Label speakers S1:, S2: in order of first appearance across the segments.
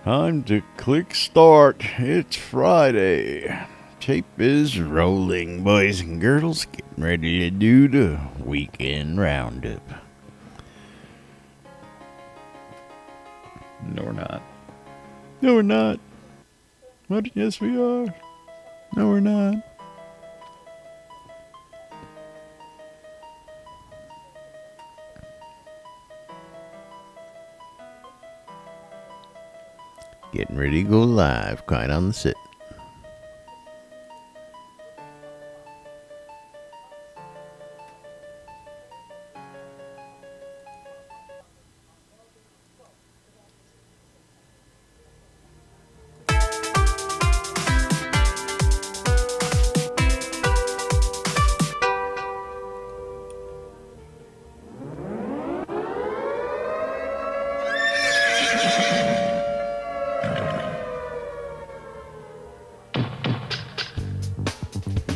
S1: Time to click start. It's Friday. Tape is rolling, boys and girls. Getting ready to do the weekend roundup.
S2: No, we're not.
S1: No, we're not. What? Yes, we are. No, we're not. Getting ready to go live. Quiet on the set.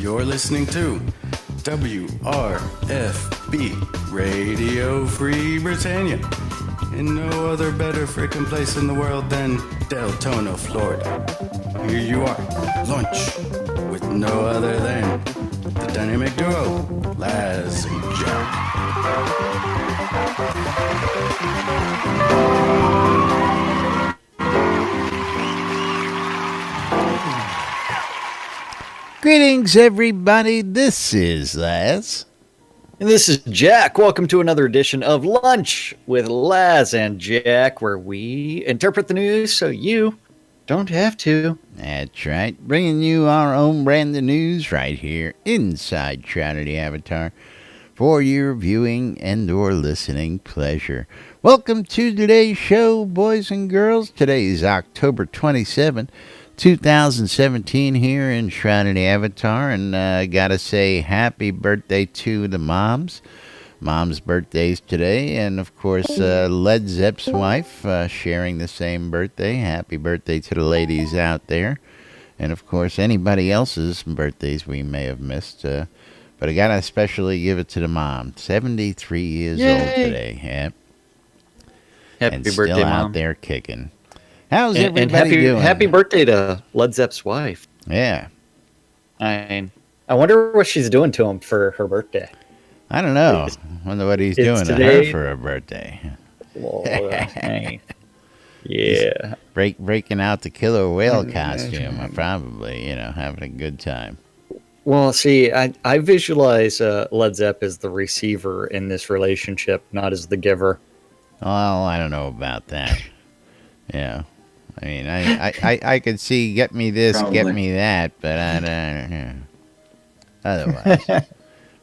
S3: You're listening to WRFB Radio Free Britannia. In no other better frickin' place in the world than Deltona, Florida. Here you are, lunch, with no other than the dynamic duo, Laz and Jack.
S1: Greetings, everybody. This is Laz.
S2: And this is Jack. Welcome to another edition of Lunch with Laz and Jack, where we interpret the news so you don't have to.
S1: That's right. Bringing you our own brand of news right here inside Shroud Avatar for your viewing and or listening pleasure. Welcome to today's show, boys and girls. Today is October 27th. 2017 here in Shroud Avatar, and gotta say happy birthday to the moms. Mom's birthday's today, and of course Led Zepp's wife sharing the same birthday. Happy birthday to the ladies out there, and of course anybody else's birthdays we may have missed. But I gotta especially give it to the mom. 73 years
S2: Yay!
S1: old today. Yeah.
S2: Happy
S1: and
S2: birthday,
S1: still
S2: Mom.
S1: out there kicking. How's
S2: And
S1: everybody doing?
S2: happy birthday to Led Zepp's wife.
S1: Yeah.
S2: I wonder what she's doing to him for her birthday.
S1: I don't know. Wonder what he's
S2: it's
S1: doing to her
S2: today.
S1: for her birthday.
S2: Well, hey. Yeah.
S1: Breaking out the killer whale costume. Probably, having a good time.
S2: Well, see, I visualize Led Zepp as the receiver in this relationship, not as the giver.
S1: Well, I don't know about that. Yeah. I mean, I could see get me this,
S3: Probably.
S1: get me that, but I don't know. Otherwise.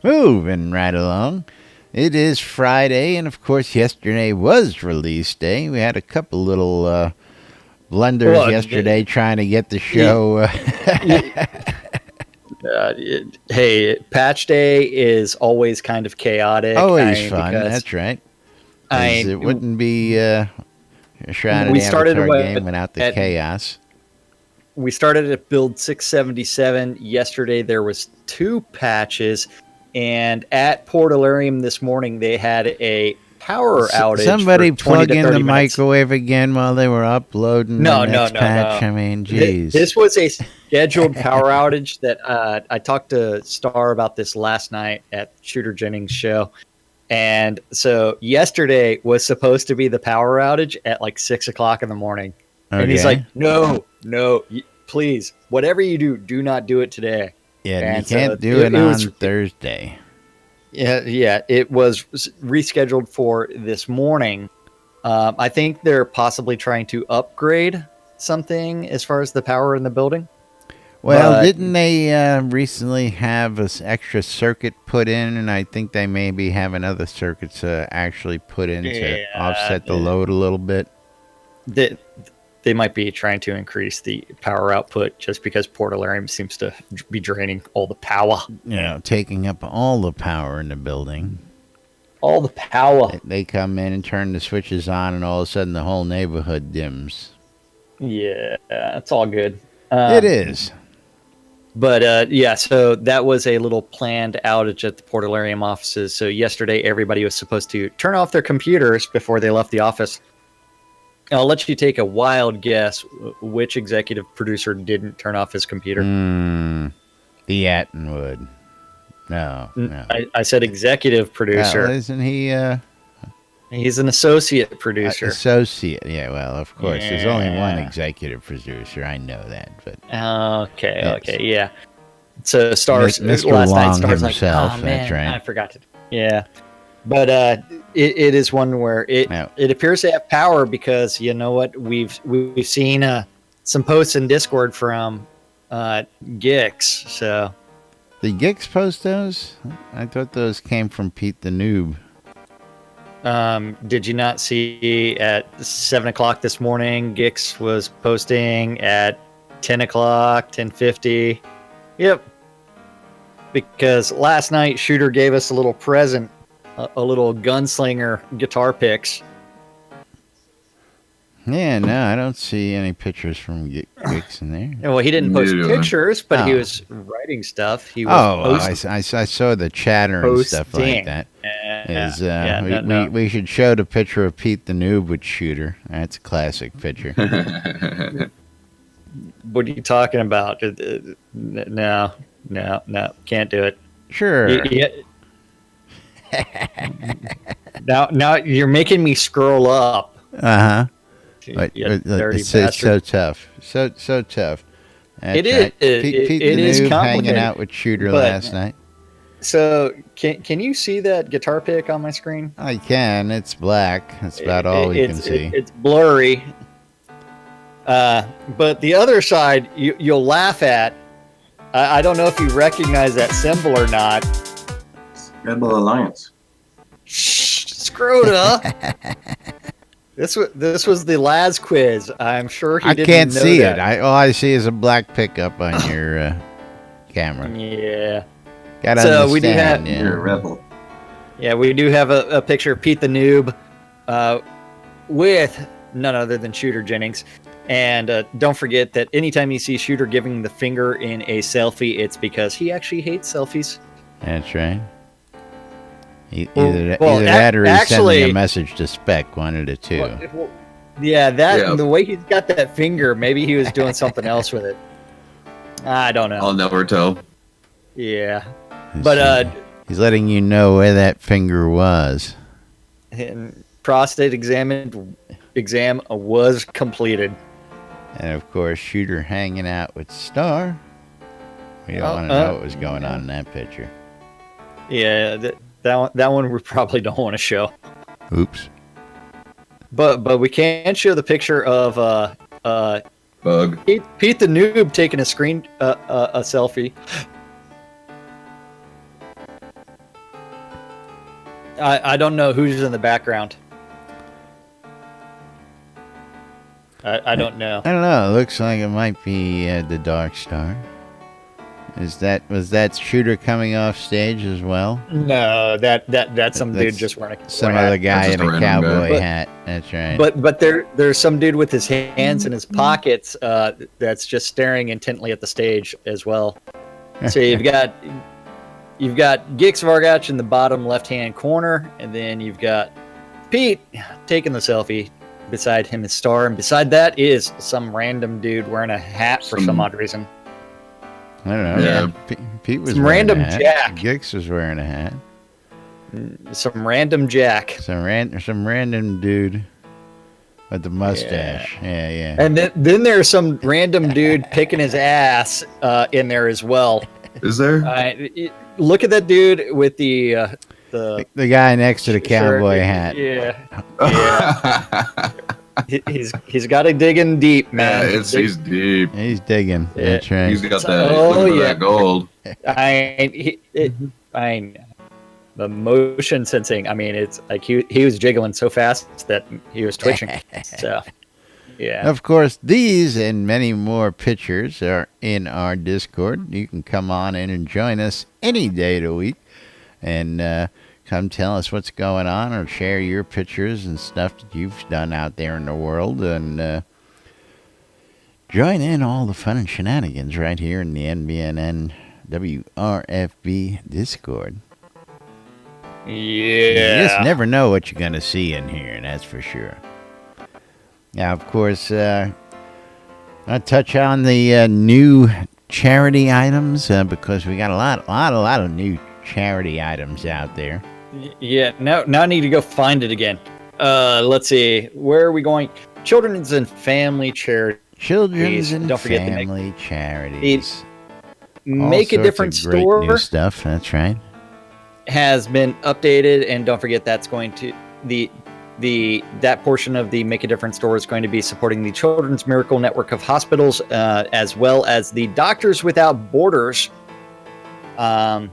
S1: Moving right along. It is Friday, and of course, yesterday was release day. We had a couple little blunders yesterday trying to get the show.
S2: Hey, patch day is always kind of chaotic.
S1: Always fun. That's right. It wouldn't be Shroud Avatar game without the chaos.
S2: We started at build 677. Yesterday there was 2 patches, and at Portalarium this morning they had a power outage.
S1: Somebody
S2: for 20
S1: plug
S2: to
S1: in
S2: 30
S1: the
S2: minutes.
S1: microwave again while they were uploading the next patch. I mean, geez.
S2: This was a scheduled power outage that I talked to Star about this last night at Shooter Jennings' show. And so yesterday was supposed to be the power outage at like 6 o'clock in the morning.
S1: Okay.
S2: And he's like, no, please, whatever you do, do not do it today.
S1: Yeah,
S2: and
S1: you can't do it on Thursday.
S2: Yeah, it was rescheduled for this morning. I think they're possibly trying to upgrade something as far as the power in the building.
S1: Well, didn't they recently have an extra circuit put in, and I think they maybe have another circuit to actually put in to offset the load a little bit?
S2: They might be trying to increase the power output just because Portalarium seems to be draining all the power.
S1: Taking up all the power in the building.
S2: All the power.
S1: They come in and turn the switches on, and all of a sudden the whole neighborhood dims.
S2: Yeah, it's all good.
S1: It is.
S2: But so that was a little planned outage at the Portalarium offices. So yesterday, everybody was supposed to turn off their computers before they left the office. I'll let you take a wild guess which executive producer didn't turn off his computer.
S1: The Attenwood. No.
S2: I said executive producer.
S1: Isn't he
S2: He's an associate producer.
S1: associate? Yeah, well, of course. There's only one executive producer. I know that, but
S2: Okay, yeah. So Stars
S1: Mr.
S2: last night.
S1: Long
S2: Stars like,
S1: himself,
S2: oh man,
S1: that's right.
S2: I forgot to. Yeah, but it is one where it appears to have power because you know what we've seen some posts in Discord from Gix. So
S1: the Gix post those? I thought those came from Pete the Noob.
S2: Did you not see at 7:00 this morning? Gix was posting at 10:00, 10:50. Yep. Because last night Shooter gave us a little present, a little gunslinger guitar picks.
S1: Yeah, no, I don't see any pictures from Gix in there.
S2: Well, he didn't post pictures, but he was writing stuff. He was
S1: I saw the chatter and stuff like that. We should show the picture of Pete the Noob with Shooter. That's a classic picture.
S2: What are you talking about? No, can't do it.
S1: Sure.
S2: Now you're making me scroll up.
S1: But it's so tough. So tough. That's
S2: it is.
S1: Right. Pete
S2: it
S1: the
S2: is
S1: Noob
S2: complicated.
S1: hanging out with Shooter last night.
S2: So can you see that guitar pick on my screen?
S1: I can. It's black. That's about all we can see.
S2: It's blurry. But the other side, you'll laugh at. I don't know if you recognize that symbol or not.
S4: Rebel Alliance.
S2: Shh, Scroda. This was the Laz quiz. I'm sure he didn't know that.
S1: I can't see it. All I see is a black pickup on your camera.
S2: Yeah.
S1: Gotta
S2: so
S1: understand.
S2: we do have.
S1: Yeah.
S4: You're a rebel.
S2: Yeah, we do have a picture of Pete the Noob with none other than Shooter Jennings. And don't forget that anytime you see Shooter giving the finger in a selfie, it's because he actually hates selfies.
S1: That's right. Either that or he's sending a message to Spec, one of the two.
S2: The way he's got that finger, maybe he was doing something else with it. I don't know.
S5: I'll never tell.
S2: Yeah. But
S1: he's letting you know where that finger was.
S2: And prostate exam was completed.
S1: And of course, Shooter hanging out with Star. We don't want to know what was going on in that picture.
S2: Yeah, that one we probably don't want to show.
S1: Oops.
S2: But we can show the picture of
S5: Bug.
S2: Pete the Noob taking a selfie. I don't know who's in the background. I don't know.
S1: I don't know. It looks like it might be the Dark Star. Was that Shooter coming off stage as well?
S2: No, that's some dude just wearing a
S1: some other guy in a cowboy hat. That's right.
S2: But there's some dude with his hands in his pockets that's just staring intently at the stage as well. So you've got Gix Vargach in the bottom left-hand corner, and then you've got Pete taking the selfie. Beside him is Star, and beside that is some random dude wearing a hat for some odd reason.
S1: I don't know.
S5: Yeah.
S1: Pete was
S2: some
S1: wearing
S2: random
S1: a hat.
S2: Jack.
S1: Gix was wearing a hat.
S2: Some random Jack.
S1: Some random dude with the mustache. Yeah.
S2: And then there's some random dude picking his ass in there as well.
S5: Is there?
S2: Look at that dude with the
S1: guy next to the cowboy hat.
S2: Yeah. He's got to dig in deep, man.
S5: Yeah, he's deep.
S1: He's digging. Yeah. That's right.
S5: He's got that gold.
S2: The motion sensing. I mean, it's like he was jiggling so fast that he was twitching. So, yeah.
S1: Of course, these and many more pictures are in our Discord. You can come on in and join us any day of the week, and come tell us what's going on, or share your pictures and stuff that you've done out there in the world, and join in all the fun and shenanigans right here in the NBNN WRFB Discord.
S2: Yeah.
S1: You just never know what you're going to see in here, that's for sure. Yeah, of course, I'll touch on the new charity items because we got a lot of new charity items out there.
S2: Yeah, now I need to go find it again. Let's see. Where are we going? Children's and family charities.
S1: Children's and
S2: Don't forget
S1: family charities.
S2: Make a Difference
S1: great
S2: store.
S1: New stuff. That's right.
S2: Has been updated, and don't forget that's going to that portion of the Make a Difference store is going to be supporting the Children's Miracle Network of Hospitals, as well as the Doctors Without Borders. And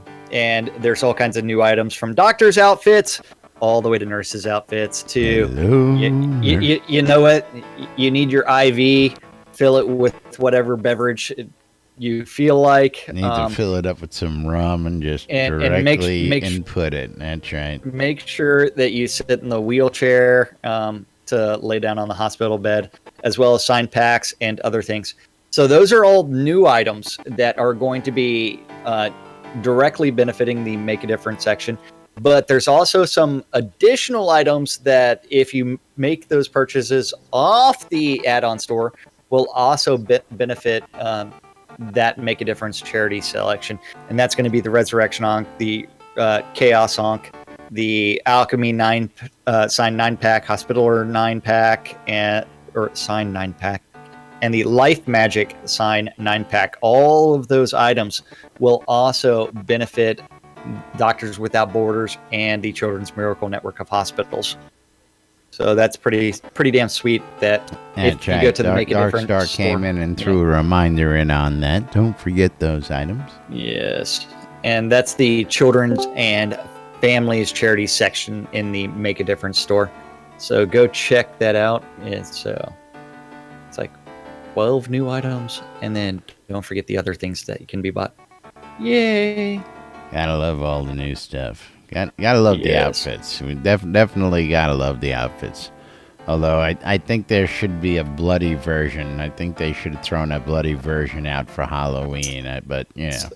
S2: there's all kinds of new items from doctors' outfits all the way to nurses' outfits to you know what? You need your IV, fill it with whatever beverage you feel like.
S1: You need to fill it up with some rum and just directly input it. That's right.
S2: Make sure that you sit in the wheelchair to lay down on the hospital bed, as well as sign packs and other things. So those are all new items that are going to be directly benefiting the Make a Difference section. But there's also some additional items that if you make those purchases off the add-on store will also benefit that Make a Difference charity selection. And that's going to be the Resurrection Ankh, the Chaos Ankh, the Alchemy 9 Sign 9-pack, Hospitaller 9-pack, or Sign 9-pack, and the Life Magic Sign 9-pack. All of those items will also benefit Doctors Without Borders and the Children's Miracle Network of Hospitals. So that's pretty damn sweet that if you go to the Make a Difference
S1: Dark Star came in and threw a reminder in on that. Don't forget those items.
S2: Yes. And that's the Children's and Families Charity section in the Make a Difference store. So go check that out. It's like 12 new items, and then don't forget the other things that can be bought. Yay!
S1: Gotta love all the new stuff. Gotta love the outfits. We definitely gotta love the outfits. Although I think there should be a bloody version. I think they should have thrown a bloody version out for Halloween. But you know,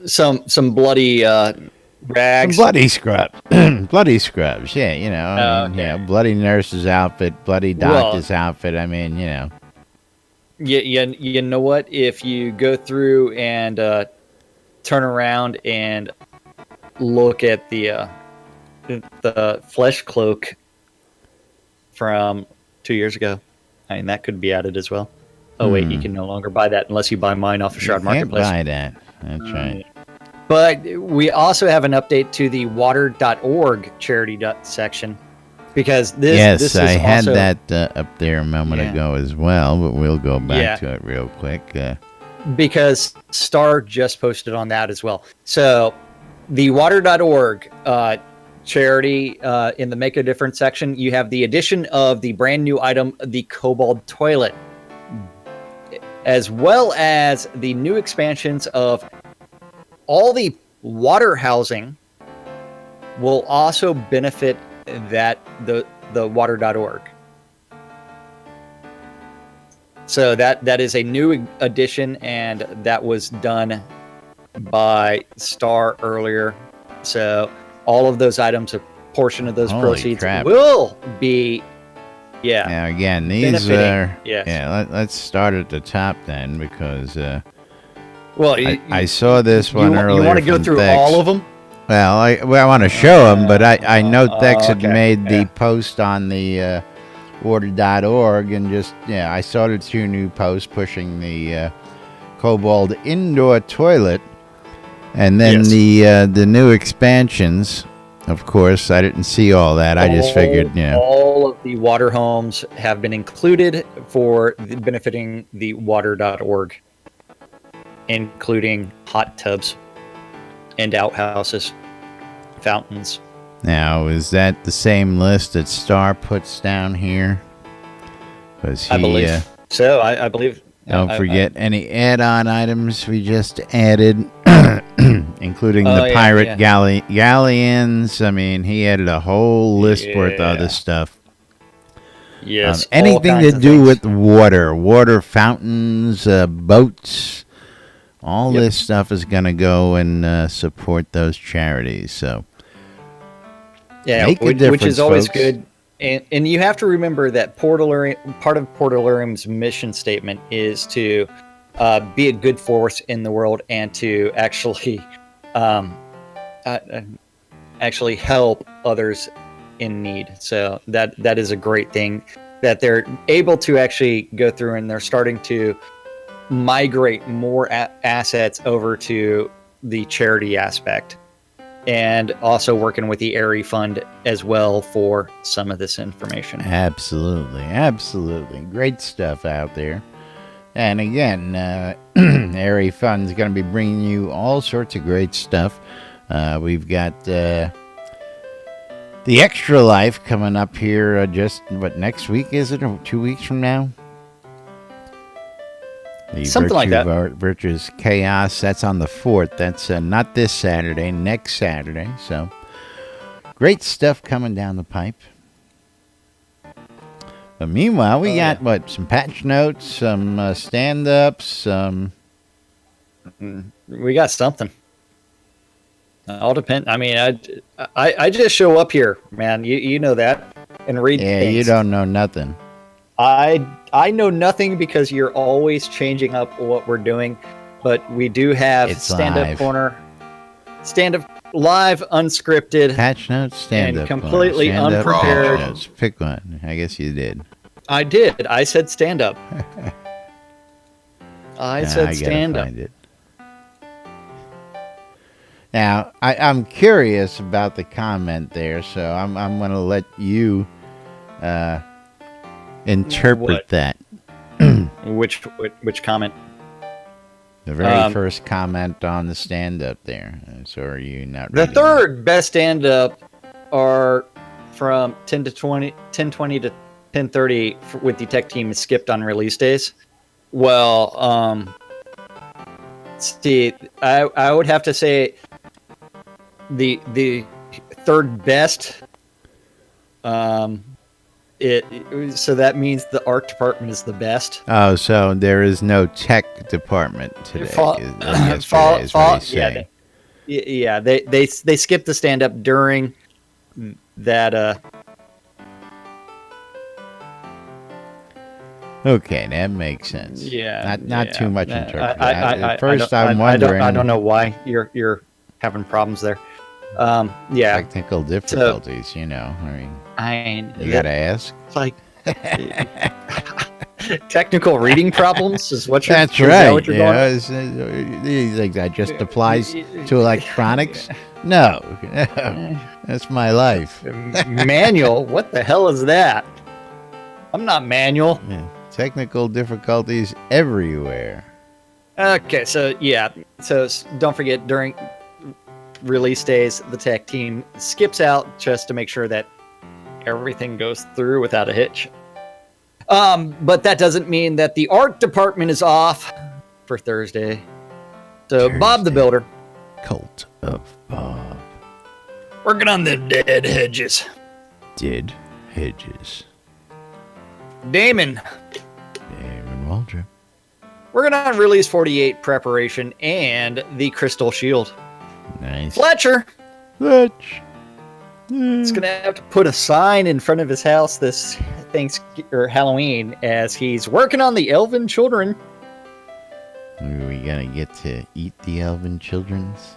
S2: some bloody rags,
S1: some bloody scrubs, bloody scrubs. Yeah, you know, yeah, bloody nurse's outfit, bloody doctor's outfit. I mean, you know.
S2: You know what? If you go through and turn around and look at the flesh cloak from 2 years ago, I mean, that could be added as well. Oh wait, you can no longer buy that unless you buy mine off of Shroud Marketplace.
S1: Can't buy that. That's right.
S2: But we also have an update to the water.org charity section, because this
S1: I had
S2: also,
S1: that up there a moment ago as well, but we'll go back to it real quick.
S2: Because Star just posted on that as well. So the water.org charity in the Make a Difference section, you have the addition of the brand new item, the Cobalt Toilet, as well as the new expansions of all the water housing will also benefit that the water.org. So that is a new addition, and that was done by Star earlier. So all of those items, a portion of those proceeds will be,
S1: Now again, these are let's start at the top then, because I saw this one earlier.
S2: You want to go through
S1: Thex.
S2: all of them?
S1: Well, I want to show them, but I know Thex had made the post on the water.org, and just I saw the two new posts pushing the Cobalt indoor toilet, and then the new expansions. Of course, I didn't see all that. I just figured,
S2: all of the water homes have been included for benefiting the water.org, including hot tubs and outhouses, fountains.
S1: Now, is that the same list that Star puts down here?
S2: I believe so. I believe.
S1: Don't forget any add-on items we just added, including the pirate galleons. I mean, he added a whole list worth of other stuff.
S2: Yes.
S1: Anything to do with water fountains, boats, all this stuff is going to go and support those charities. So,
S2: which is always good. And you have to remember that part of Portalurium's mission statement is to be a good force in the world and to actually help others in need. So that is a great thing that they're able to actually go through, and they're starting to migrate more assets over to the charity aspect, and also working with the ARI Fund as well for some of this information.
S1: Absolutely. Great stuff out there. And again, ARI Fund's going to be bringing you all sorts of great stuff. We've got the Extra Life coming up here next week, is it? Or 2 weeks from now?
S2: Something like that.
S1: Virtuous Chaos, that's on the 4th. That's not this Saturday, next Saturday. So, great stuff coming down the pipe. But meanwhile, we got, some patch notes, some stand-ups,
S2: We got something. All depend. I mean, I just show up here, man. You know that, and read things.
S1: You don't know nothing.
S2: I know nothing because you're always changing up what we're doing, but we do have stand-up corner, stand-up live, unscripted,
S1: patch notes, stand-up,
S2: and completely
S1: corner,
S2: unprepared.
S1: Notes. Pick one. I guess you did.
S2: I did. I said stand-up. I said stand-up.
S1: Find it. Now, I'm curious about the comment there, so I'm going to let you interpret that.
S2: Which comment?
S1: The very first comment on the stand-up there. So are you not
S2: The third best stand-up are from 10:20 to 10:30 with the tech team skipped on release days. Well, see, I would have to say the third best. So that means the art department is the best.
S1: Oh, so there is no tech department today.
S2: They skipped the stand up during that.
S1: Okay, that makes sense.
S2: Yeah,
S1: not too much interpretation.
S2: At
S1: first, I'm wondering.
S2: I don't know why you're having problems there.
S1: Technical difficulties.
S2: So,
S1: I mean.
S2: You
S1: gotta ask.
S2: It's like technical reading problems is what you're.
S1: That's right. That just applies to electronics. No, that's my life.
S2: Manual? What the hell is that? I'm not manual.
S1: Yeah. Technical difficulties everywhere.
S2: Okay, so don't forget during release days, the tech team skips out just to make sure that everything goes through without a hitch. But that doesn't mean that the art department is off for Thursday. So Bob the Builder.
S1: Cult of Bob.
S2: Working on the dead hedges.
S1: Dead hedges.
S2: Damon
S1: Waldrop.
S2: Working on Release 48 preparation and the Crystal Shield.
S1: Nice.
S2: Fletch. He's going to have to put a sign in front of his house this Halloween as he's working on the Elven Children.
S1: Are we going to get to eat the Elven Children's?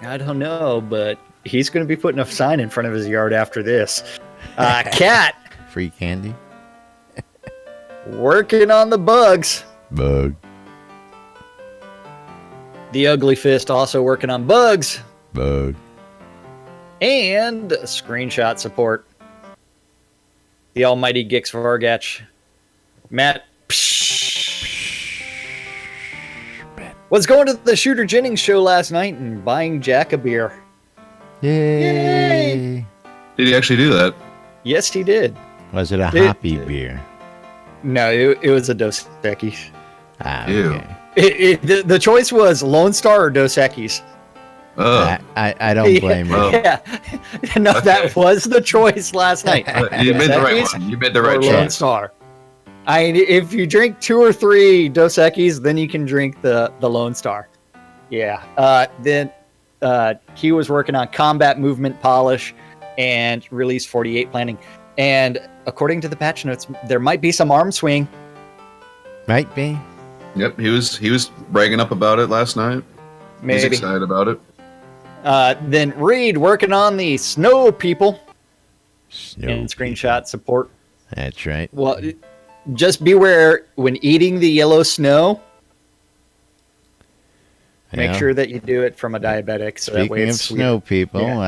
S2: I don't know, but he's going to be putting a sign in front of his yard after this. Cat.
S1: Free candy.
S2: Working on the bugs.
S1: Bug.
S2: The Ugly Fist also working on bugs.
S1: Bug.
S2: And screenshot support. The almighty Gix Vargach. Matt was going to the Shooter Jennings show last night and buying Jack a beer.
S1: Yay!
S5: Did he actually do that?
S2: Yes, he did.
S1: Was it a hoppy beer?
S2: No, it was a Dos Equis.
S1: Okay.
S2: The choice was Lone Star or Dos Equis.
S1: I don't blame you.
S2: Yeah, no, that was the choice last night.
S5: You made the right one. You made the right choice.
S2: Lone Star. If you drink 2 or 3 Dos Equis, then you can drink the Lone Star. Yeah. Then he was working on combat movement polish and Release 48 planning. And according to the patch notes, there might be some arm swing.
S1: Might be.
S5: Yep, he was bragging up about it last night. He's
S2: Maybe.
S5: excited about it.
S2: Then Reed working on the snow people.
S1: Snow
S2: And screenshot support.
S1: That's right.
S2: Well, just beware when eating the yellow snow. Make
S1: Yeah.
S2: sure that you do it from a diabetic. So that way
S1: Speaking of
S2: it's
S1: snow people,
S2: Yeah.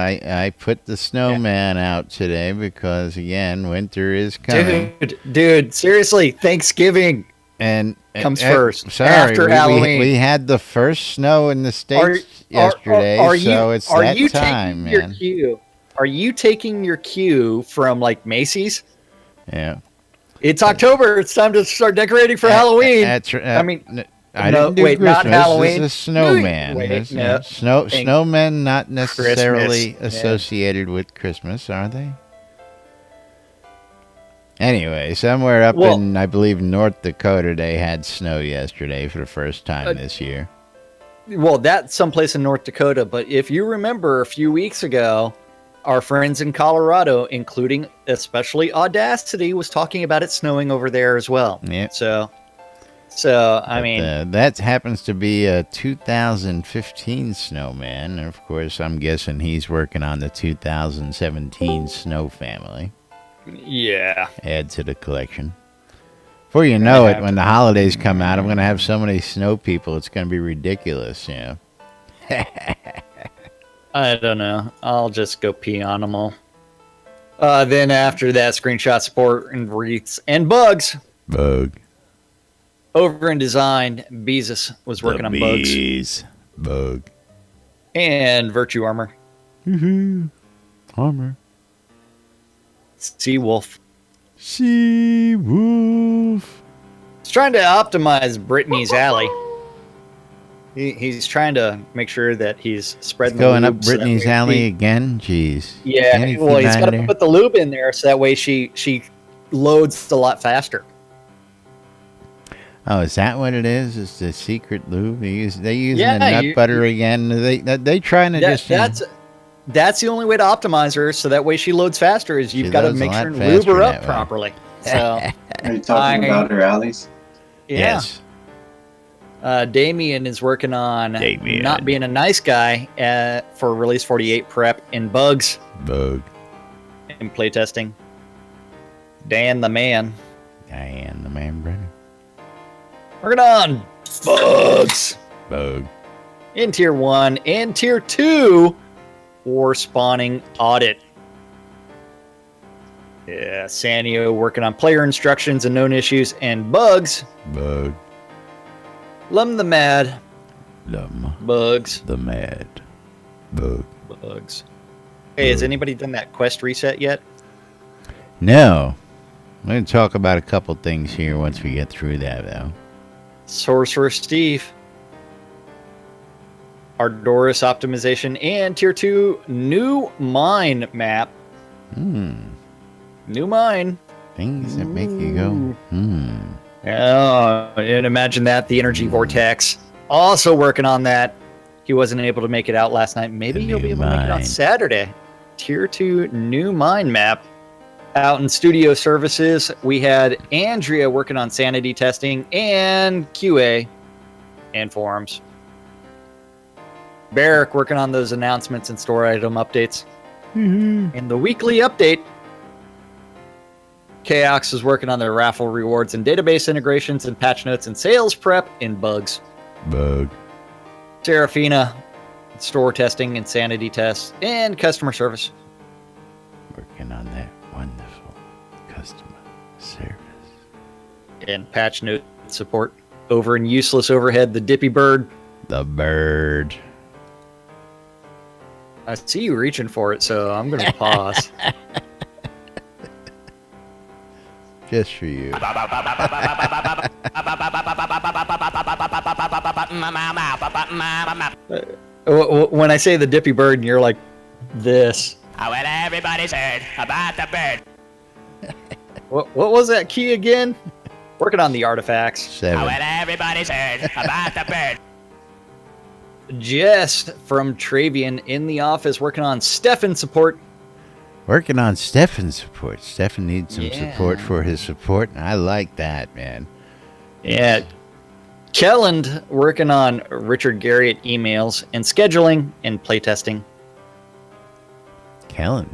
S1: I put the snowman out today because, again, winter is coming.
S2: Dude, seriously, Thanksgiving
S1: And
S2: comes first.
S1: Sorry,
S2: After Halloween.
S1: we had the first snow in the States yesterday, so it's
S2: are
S1: that
S2: you
S1: time,
S2: taking
S1: man.
S2: Your cue? Are you taking your cue from like Macy's?
S1: Yeah.
S2: It's October. It's time to start decorating for Halloween.
S1: That's right.
S2: I mean,
S1: I
S2: no,
S1: didn't do
S2: wait, not
S1: Christmas.
S2: Halloween.
S1: This is a snowman.
S2: Wait,
S1: This-
S2: no.
S1: Snowmen not necessarily
S2: Christmas, yeah.
S1: associated with Christmas, are they? Anyway, somewhere up
S2: Well-
S1: in, I believe, North Dakota, they had snow yesterday for the first time this year.
S2: Well, that's someplace in North Dakota. But if you remember a few weeks ago, our friends in Colorado, including especially Audacity, was talking about it snowing over there as well.
S1: Yep.
S2: So I
S1: But,
S2: mean,
S1: that happens to be a 2015 snowman. Of course, I'm guessing he's working on the 2017 snow family.
S2: yeah.
S1: Add to the collection. Before you know it, when the holidays come out, I'm going to have so many snow people, it's going to be ridiculous, you know.
S2: I don't know. I'll just go pee on them all. Then after that, screenshot support and wreaths and bugs.
S1: Bug.
S2: Over in design, Beezus was working on bugs
S1: bugs. Bug.
S2: and virtue armor.
S1: Armor.
S2: Seawolf.
S1: Sea wolf.
S2: He's trying to optimize Brittany's alley. He's trying to make sure that he's spreading
S1: Going
S2: the
S1: up
S2: lube so that
S1: Brittany's
S2: way
S1: alley
S2: he-
S1: again? Jeez.
S2: Yeah,
S1: Anything
S2: well, he's
S1: on
S2: got to
S1: there?
S2: put the lube in there so that way she loads a lot faster.
S1: Oh, is that what it is? It's the secret lube? They use the
S2: Yeah,
S1: nut butter again. They trying to just...
S2: That's the only way to optimize her, so that way she loads faster. Is
S1: She
S2: you've got to
S1: loads a
S2: make
S1: lot
S2: sure and lube
S1: faster
S2: her up
S1: that way.
S2: properly. So
S4: Are you talking about her alleys?
S2: yeah,
S1: Yes.
S2: Damien is working on
S1: Damien.
S2: not being a nice guy for Release 48 prep in bugs
S1: Bug.
S2: and playtesting. Dan the man
S1: Diane the man, Brennan.
S2: working on bugs
S1: Bug.
S2: in Tier 1 and Tier 2 war spawning audit. Yeah, Sanio working on player instructions and known issues and bugs.
S1: Bug.
S2: Lum the mad
S1: Lum.
S2: bugs.
S1: The mad. Bug.
S2: Bugs. Hey, has anybody done that quest reset yet?
S1: No. I'm going to talk about a couple things here once we get through that, though.
S2: Sorcerer Steve. Ardoris optimization and Tier 2 new mine map. New mine.
S1: Things that make you go,
S2: Oh, and imagine that. The energy vortex. Also working on that. He wasn't able to make it out last night. Maybe
S1: The
S2: he'll be
S1: new
S2: able to make it on
S1: mine.
S2: Saturday. Tier 2 new mine map. Out in studio services, we had Andrea working on sanity testing and QA and forums. Barrick working on those announcements and store item updates. In the weekly update, Chaos is working on their raffle rewards and database integrations and patch notes and sales prep in bugs.
S1: Bug.
S2: Serafina, store testing and sanity tests and customer service.
S1: Working on that wonderful customer service.
S2: And patch note support over in useless overhead, the Dippy Bird.
S1: The bird.
S2: I see you reaching for it, so I'm going to pause.
S1: Just for you.
S2: When I say the Dippy Bird, and you're like, this.
S6: Well, everybody's heard about the bird.
S2: What was that key again? Working on the artifacts.
S1: 7.
S6: Well, everybody's heard about the bird.
S2: Jess from Travian in the office working on Stefan support.
S1: Working on Stefan's support. Stefan needs some
S2: Yeah.
S1: support for his support, and I like that, man.
S2: Yeah. Kelland working on Richard Garriott emails and scheduling and playtesting.
S1: Kelland.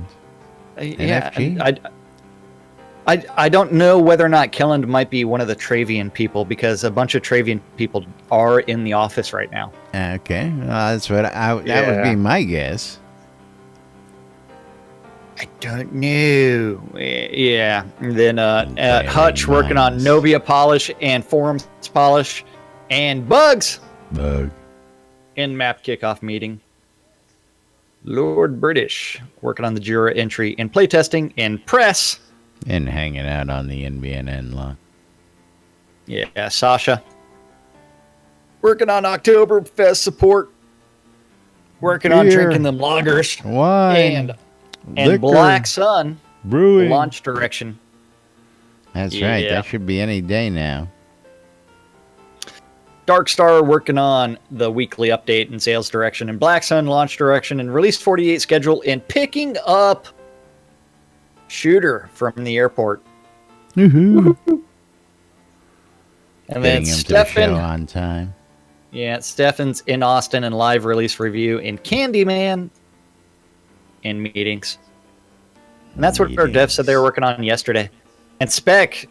S2: Yeah.
S1: NFG?
S2: I don't know whether or not Kelland might be one of the Travian people because a bunch of Travian people are in the office right now.
S1: Okay, well, that's what that would
S2: Yeah.
S1: be my guess.
S2: I don't know. Yeah. And then
S1: Very
S2: Hutch working on
S1: nice.
S2: Novia polish and forums polish and bugs
S1: Bug.
S2: in map kickoff meeting. Lord British working on the Jura entry and playtesting and press.
S1: And hanging out on the NBNN lawn.
S2: Yeah, Sasha working on Oktoberfest support. Working on
S1: Beer.
S2: drinking them lagers
S1: Wine.
S2: and
S1: liquor,
S2: Black Sun
S1: brewing.
S2: launch direction.
S1: That's right.
S2: Yeah.
S1: That should be any day now.
S2: Dark Star working on the weekly update and sales direction, and Black Sun launch direction, and release 48 schedule, and picking up Shooter from the airport.
S1: Woohoo.
S2: And then
S1: Getting him to the show
S2: Stefan,
S1: on time.
S2: yeah, Stefan's in Austin and live release review, and Candyman in meetings. And that's what our devs said they were working on yesterday. And Spec,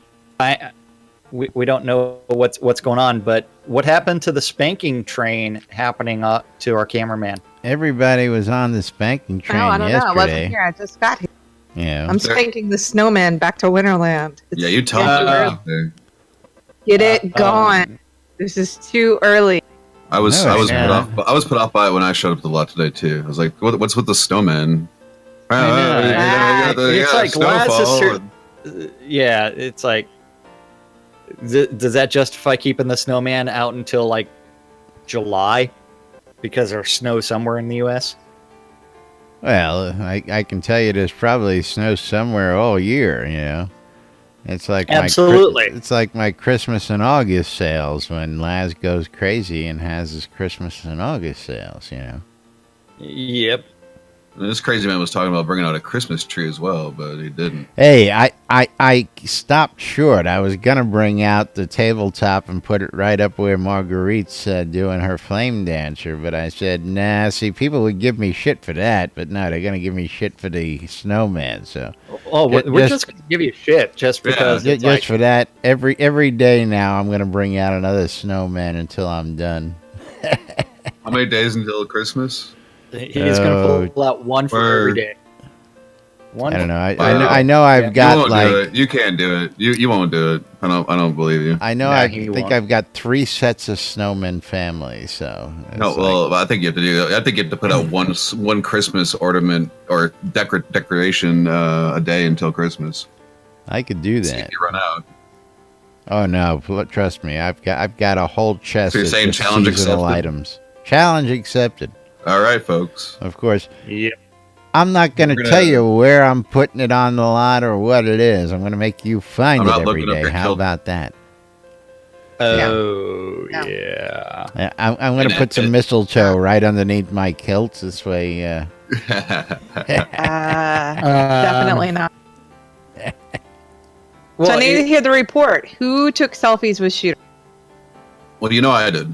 S2: we don't know what's going on, but what happened to the spanking train happening to our cameraman?
S1: Everybody was on the spanking train
S7: No, I don't know. I wasn't
S1: yesterday.
S7: here. I just got here.
S1: Yeah.
S7: I'm spanking the snowman back to Winterland.
S5: Yeah, you told
S2: Uh,
S5: me out there.
S7: Get it gone. This is too early.
S5: I was
S1: No,
S5: I was
S2: yeah.
S5: put off. I was put off by it when I showed up to the lot today too. I was like, what's with the snowman?
S2: know. It's like
S5: snowfall.
S2: Yeah, it's like, does that justify keeping the snowman out until like July because there's snow somewhere in the U.S.?
S1: Well, I can tell you there's probably snow somewhere all year, you know. It's like
S2: Absolutely.
S1: it's like my Christmas and August sales when Laz goes crazy and has his Christmas and August sales, you know.
S2: Yep.
S5: This crazy man was talking about bringing out a Christmas tree as well, but he didn't.
S1: Hey, I stopped short. I was going to bring out the tabletop and put it right up where Marguerite's doing her flame dancer, but I said, nah, see, people would give me shit for that, but no, they're going to give me shit for the snowman, so.
S2: Oh, we're just going to give you shit just because it's
S1: Just
S2: like,
S1: for that, every day now I'm going to bring out another snowman until I'm done.
S5: How many days until Christmas?
S2: he's going to pull out one for every
S5: Word.
S2: day. One.
S1: I don't know.
S5: Wow.
S1: I know I've
S2: Yeah.
S5: You
S1: got
S5: won't do
S1: like
S5: it. You can't do it. You won't do it. I don't believe you.
S1: I know
S2: Nah,
S1: I
S2: he
S1: think
S2: won't.
S1: I've got 3 sets of snowman family, so it's
S5: No,
S1: like-
S5: well, I think you have to do. I think you have to put out one Christmas ornament or decoration a day until Christmas.
S1: I could do
S5: See
S1: that.
S5: if you run out.
S1: Oh no, trust me, I've got a whole chest
S5: So you're
S1: of
S5: saying
S1: just
S5: challenge
S1: seasonal
S5: accepted?
S1: items. Challenge accepted.
S5: All right, folks.
S1: Of course,
S2: Yep.
S1: I'm not going to
S5: We're gonna-
S1: tell you where I'm putting it on the lot or what it is. I'm going to make you find
S5: I'm
S1: it
S5: not
S1: every
S5: looking up
S1: day.
S5: your
S1: How
S5: kilt.
S1: about that?
S2: Oh,
S7: Yeah.
S2: yeah.
S1: I'm going to put some mistletoe right underneath my kilt. This way,
S7: Definitely not.
S2: Well,
S7: So I need to hear the report. Who took selfies with Shooter?
S5: Well, you know I did.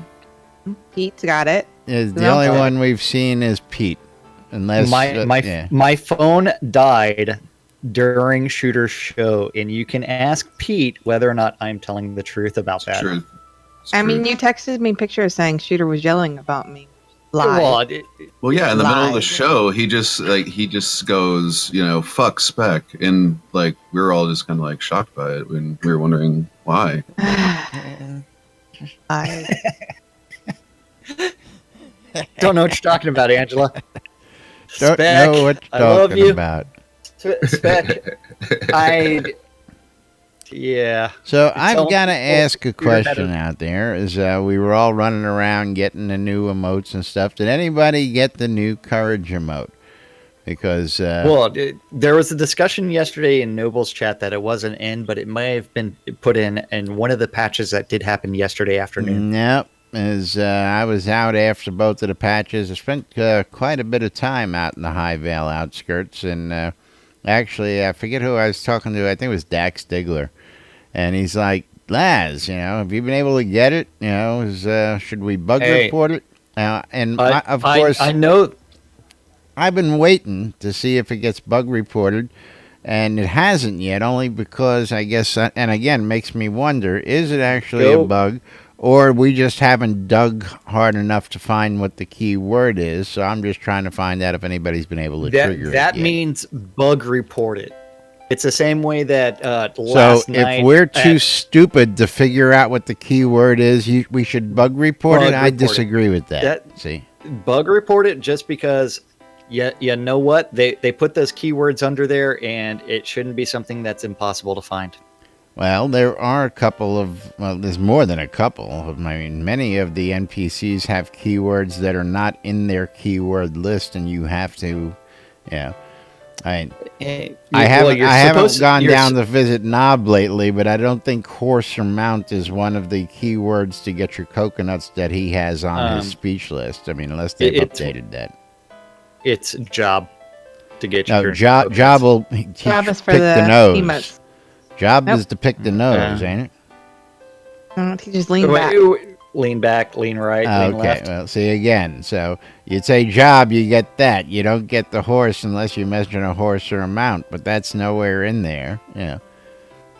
S7: Pete's got it.
S1: the
S7: No.
S1: only one we've seen is Pete. Unless yeah.
S2: my phone died during Shooter's show, and you can ask Pete whether or not I'm telling the truth about that.
S5: True. It's
S7: I mean,
S5: true.
S7: you texted me pictures saying Shooter was yelling about me. Live.
S2: Well,
S5: Well, yeah. In the middle of the
S7: Live.
S5: show, he just goes, fuck Spec, and like we were all just kind of like shocked by it when we were wondering why.
S7: I,
S2: don't know what you're talking about, Angela.
S1: Don't
S2: Spec,
S1: know what
S2: I
S1: you're
S2: love
S1: talking
S2: you.
S1: about.
S2: Spec, yeah.
S1: So
S2: Tell
S1: I've got to
S2: people
S1: ask a
S2: you're
S1: question
S2: better.
S1: out there. Is we were all running around getting the new emotes and stuff. Did anybody get the new courage emote? Because
S2: Well, there was a discussion yesterday in Noble's chat that it wasn't in, but it may have been put in one of the patches that did happen yesterday afternoon.
S1: nope. As I was out after both of the patches, I spent quite a bit of time out in the High Vale outskirts, and Actually, I forget who I was talking to. I think it was Dax Stigler. And he's like, Laz, have you been able to get it? Should we bug report it? Of course,
S2: I know.
S1: I've been waiting to see if it gets bug reported, and it hasn't yet, only because I guess, and again, makes me wonder, is it actually a bug, or we just haven't dug hard enough to find what the key word is? So I'm just trying to find out if anybody's been able to trigger it.
S2: That means bug report it. It's the same way that
S1: last night. If we're too stupid to figure out what the key word is, we should bug report it? I disagree with that. See?
S2: Bug report it just because, you know what? They put those keywords under there, and it shouldn't be something that's impossible to find.
S1: Well, there are a couple of, there's more than a couple. I mean, many of the NPCs have keywords that are not in their keyword list, and you have to, I haven't gone down to visit Knob lately, but I don't think horse or mount is one of the keywords to get your coconuts that he has on his speech list. I mean, unless they've updated that.
S2: It's job to get your
S1: job will
S7: Job is for
S1: pick the nose.
S7: emotes.
S1: Job is to pick the nose, ain't it?
S7: He just lean back.
S2: Lean back, lean right, lean left.
S1: Well, see again. So you'd say job, you get that. You don't get the horse unless you mention a horse or a mount, but that's nowhere in there.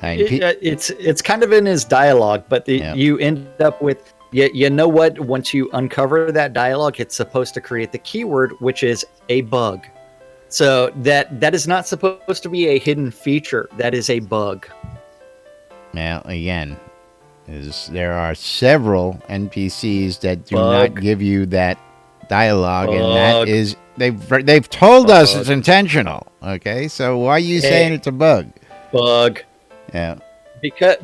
S2: It's kind of in his dialogue, but you end up with, you know what? Once you uncover that dialogue, it's supposed to create the keyword, which is a bug. So that is not supposed to be a hidden feature. That is a bug.
S1: Well, again, there are several NPCs that do not give you that dialogue, and that is they've told us it's intentional. Okay, so why are you saying it's a bug?
S2: Bug.
S1: Yeah.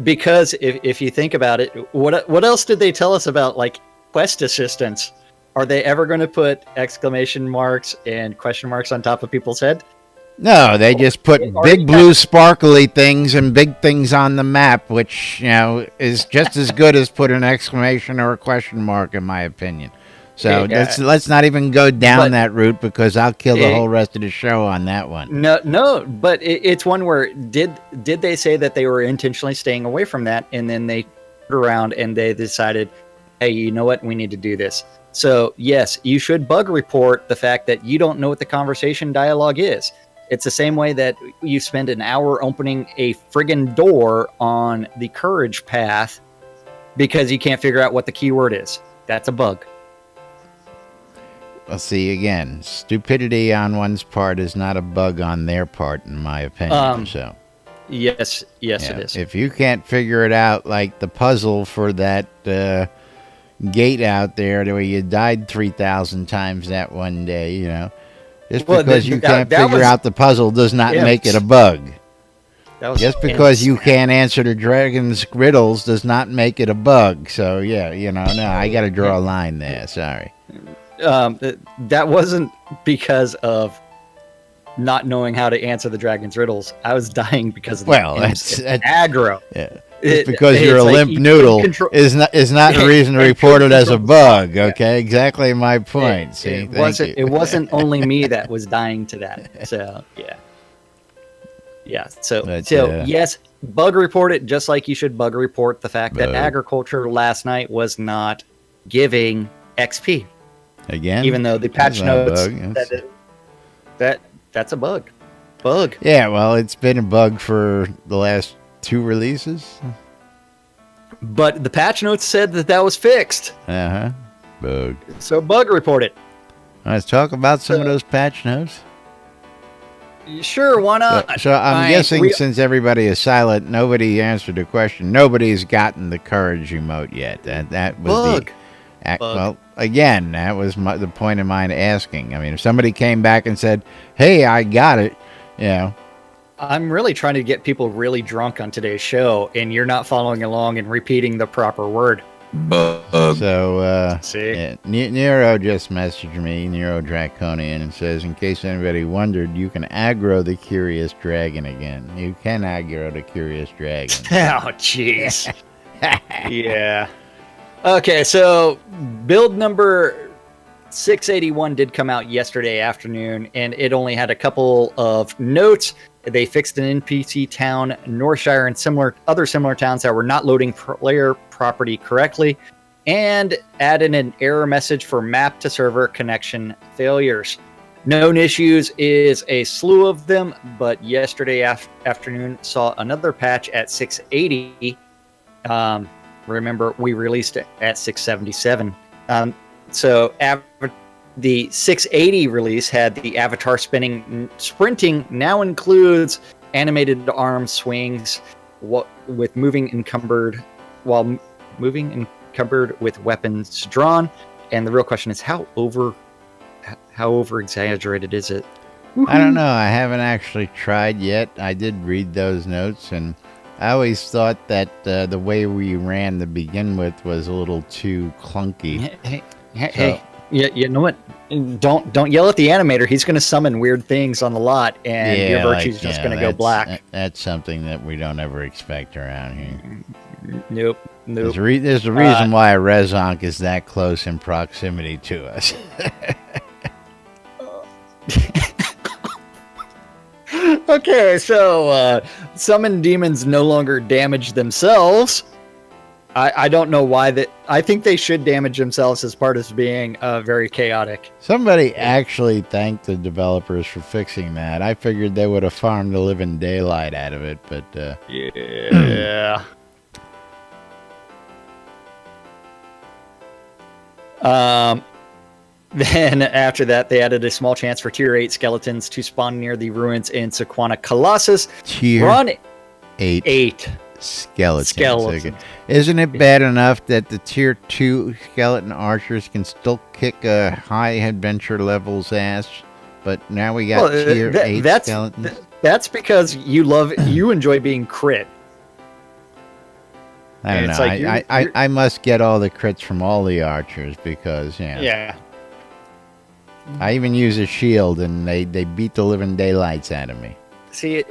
S2: Because if you think about it, what else did they tell us about like quest assistants? Are they ever going to put exclamation marks and question marks on top of people's head?
S1: No, they just put big blue sparkly things and big things on the map, which, is just as good as put an exclamation or a question mark, in my opinion. So let's not even go down that route, because I'll kill the whole rest of the show on that one.
S2: No, but it's one where did they say that they were intentionally staying away from that, and then they turned around and they decided, hey, you know what, we need to do this. So yes, you should bug report the fact that you don't know what the conversation dialogue is. It's the same way that you spend an hour opening a friggin' door on the courage path because you can't figure out what the keyword is. That's a bug.
S1: Well, see, again, stupidity on one's part is not a bug on their part, in my opinion.
S2: Yes, it is.
S1: If you can't figure it out, like the puzzle for that gate out there where you died 3,000 times that one day, just because you can't figure out the puzzle does not make it a bug. Just because you can't answer the dragon's riddles does not make it a bug. So no, I got to draw a line there. Sorry.
S2: That wasn't because of not knowing how to answer the dragon's riddles. I was dying because of that's aggro.
S1: Yeah. Just because you're a limp noodle is not a reason to report it as a bug. Okay, exactly my point.
S2: It wasn't only me that was dying to that. So So yes, bug report it, just like you should bug report the fact that agriculture last night was not giving XP.
S1: Again,
S2: even though the patch notes that's a bug.
S1: Yeah, well, it's been a bug for the last 2 releases.
S2: But the patch notes said that was fixed.
S1: Bug.
S2: So bug report it.
S1: Let's talk about some of those patch notes.
S2: Sure, why not?
S1: So I'm guessing since everybody is silent, nobody answered the question. Nobody's gotten the courage emote yet. That was
S2: bug.
S1: Well, again, that was the point of mine asking. I mean, if somebody came back and said, "Hey, I got it,"
S2: I'm really trying to get people really drunk on today's show, and you're not following along and repeating the proper word.
S1: So,
S2: see?
S1: Nero just messaged me, Nero Draconian, and says, in case anybody wondered, you can aggro the Curious Dragon again. You can aggro the Curious Dragon.
S2: Oh, jeez. Yeah. Okay, so build number 681 did come out yesterday afternoon, and it only had a couple of notes. They fixed an NPC town, Northshire, and other similar towns that were not loading player property correctly, and added an error message for map to server connection failures. Known issues is a slew of them, but yesterday afternoon saw another patch at 680. Remember, we released it at 677. So the 680 release had the avatar sprinting now includes animated arm swings with moving encumbered with weapons drawn. And the real question is how over exaggerated is it?
S1: I don't know. I haven't actually tried yet. I did read those notes, and I always thought that the way we ran to begin with was a little too clunky.
S2: Hey, you know what? Don't yell at the animator. He's going to summon weird things on the lot, and your virtue's just going to go black.
S1: That's something that we don't ever expect around here.
S2: Nope.
S1: There's a reason why a Rezonk is that close in proximity to us.
S2: Okay, so summon demons no longer damage themselves. I don't know why that. I think they should damage themselves as part of being very chaotic.
S1: Somebody actually thanked the developers for fixing that. I figured they would have farmed the living daylight out of it, but
S2: yeah. Then after that, they added a small chance for Tier 8 skeletons to spawn near the ruins in Sequana Colossus.
S1: Tier 8 skeletons. Okay. Isn't it bad enough that the Tier 2 skeleton archers can still kick a high adventure level's ass, but now we got Tier 8 skeletons?
S2: That's because you enjoy being crit.
S1: I don't know. Like I must get all the crits from all the archers because,
S2: yeah.
S1: I even use a shield, and they beat the living daylights out of me.
S2: See,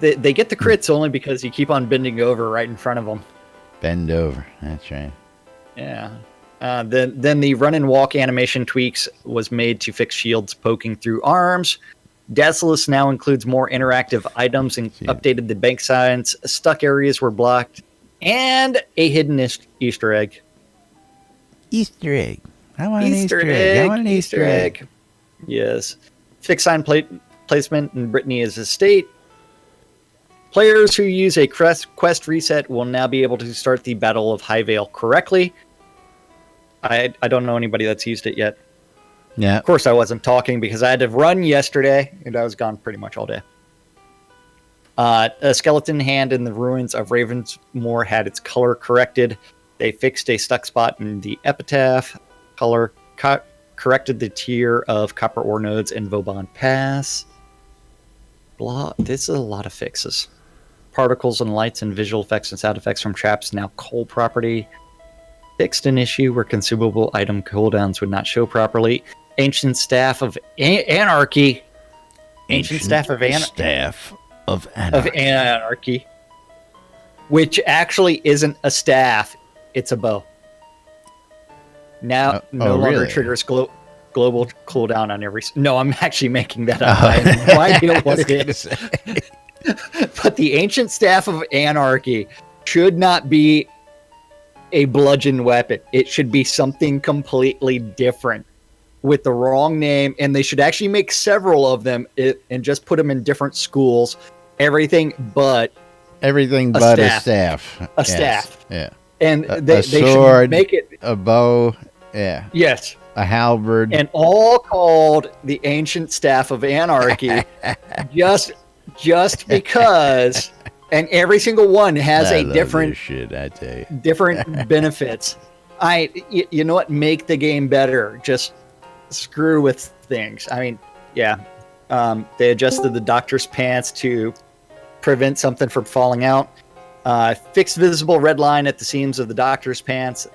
S2: they get the crits only because you keep on bending over right in front of them.
S1: Bend over. That's right.
S2: Yeah. Then the run and walk animation tweaks was made to fix shields poking through arms. Daedalus now includes more interactive items and updated the bank signs. Stuck areas were blocked, and a hidden Easter egg.
S1: Easter egg. I want an Easter egg. I want an Easter egg.
S2: Yes. Fixed sign placement in Brittany's estate. Players who use a quest reset will now be able to start the Battle of Highvale correctly. I don't know anybody that's used it yet.
S1: Yeah.
S2: Of course I wasn't talking because I had to run yesterday, and I was gone pretty much all day. A skeleton hand in the ruins of Ravensmoor had its color corrected. They fixed a stuck spot in the epitaph. Color corrected the tier of copper ore nodes in Vauban Pass. This is a lot of fixes. Particles and lights and visual effects and sound effects from traps now coal property. Fixed an issue where consumable item cooldowns would not show properly. Ancient Staff of Anarchy. Ancient Staff of Anarchy. Which actually isn't a staff, it's a bow. Now, no longer
S1: really?
S2: triggers global cooldown on every... No, I'm actually making that up. I have no idea what it is. But the Ancient Staff of Anarchy should not be a bludgeon weapon. It should be something completely different with the wrong name, and they should actually make several of them and just put them in different schools. Everything but a staff. A staff.
S1: Yeah.
S2: And
S1: they
S2: sword, should make it
S1: a bow. Yeah.
S2: Yes.
S1: A halberd.
S2: And all called the Ancient Staff of Anarchy. just because, and every single one has a different
S1: shit, I tell you.
S2: different benefits. You know what? Make the game better. Just screw with things. I mean, yeah. They adjusted the doctor's pants to prevent something from falling out. Fixed visible red line at the seams of the doctor's pants.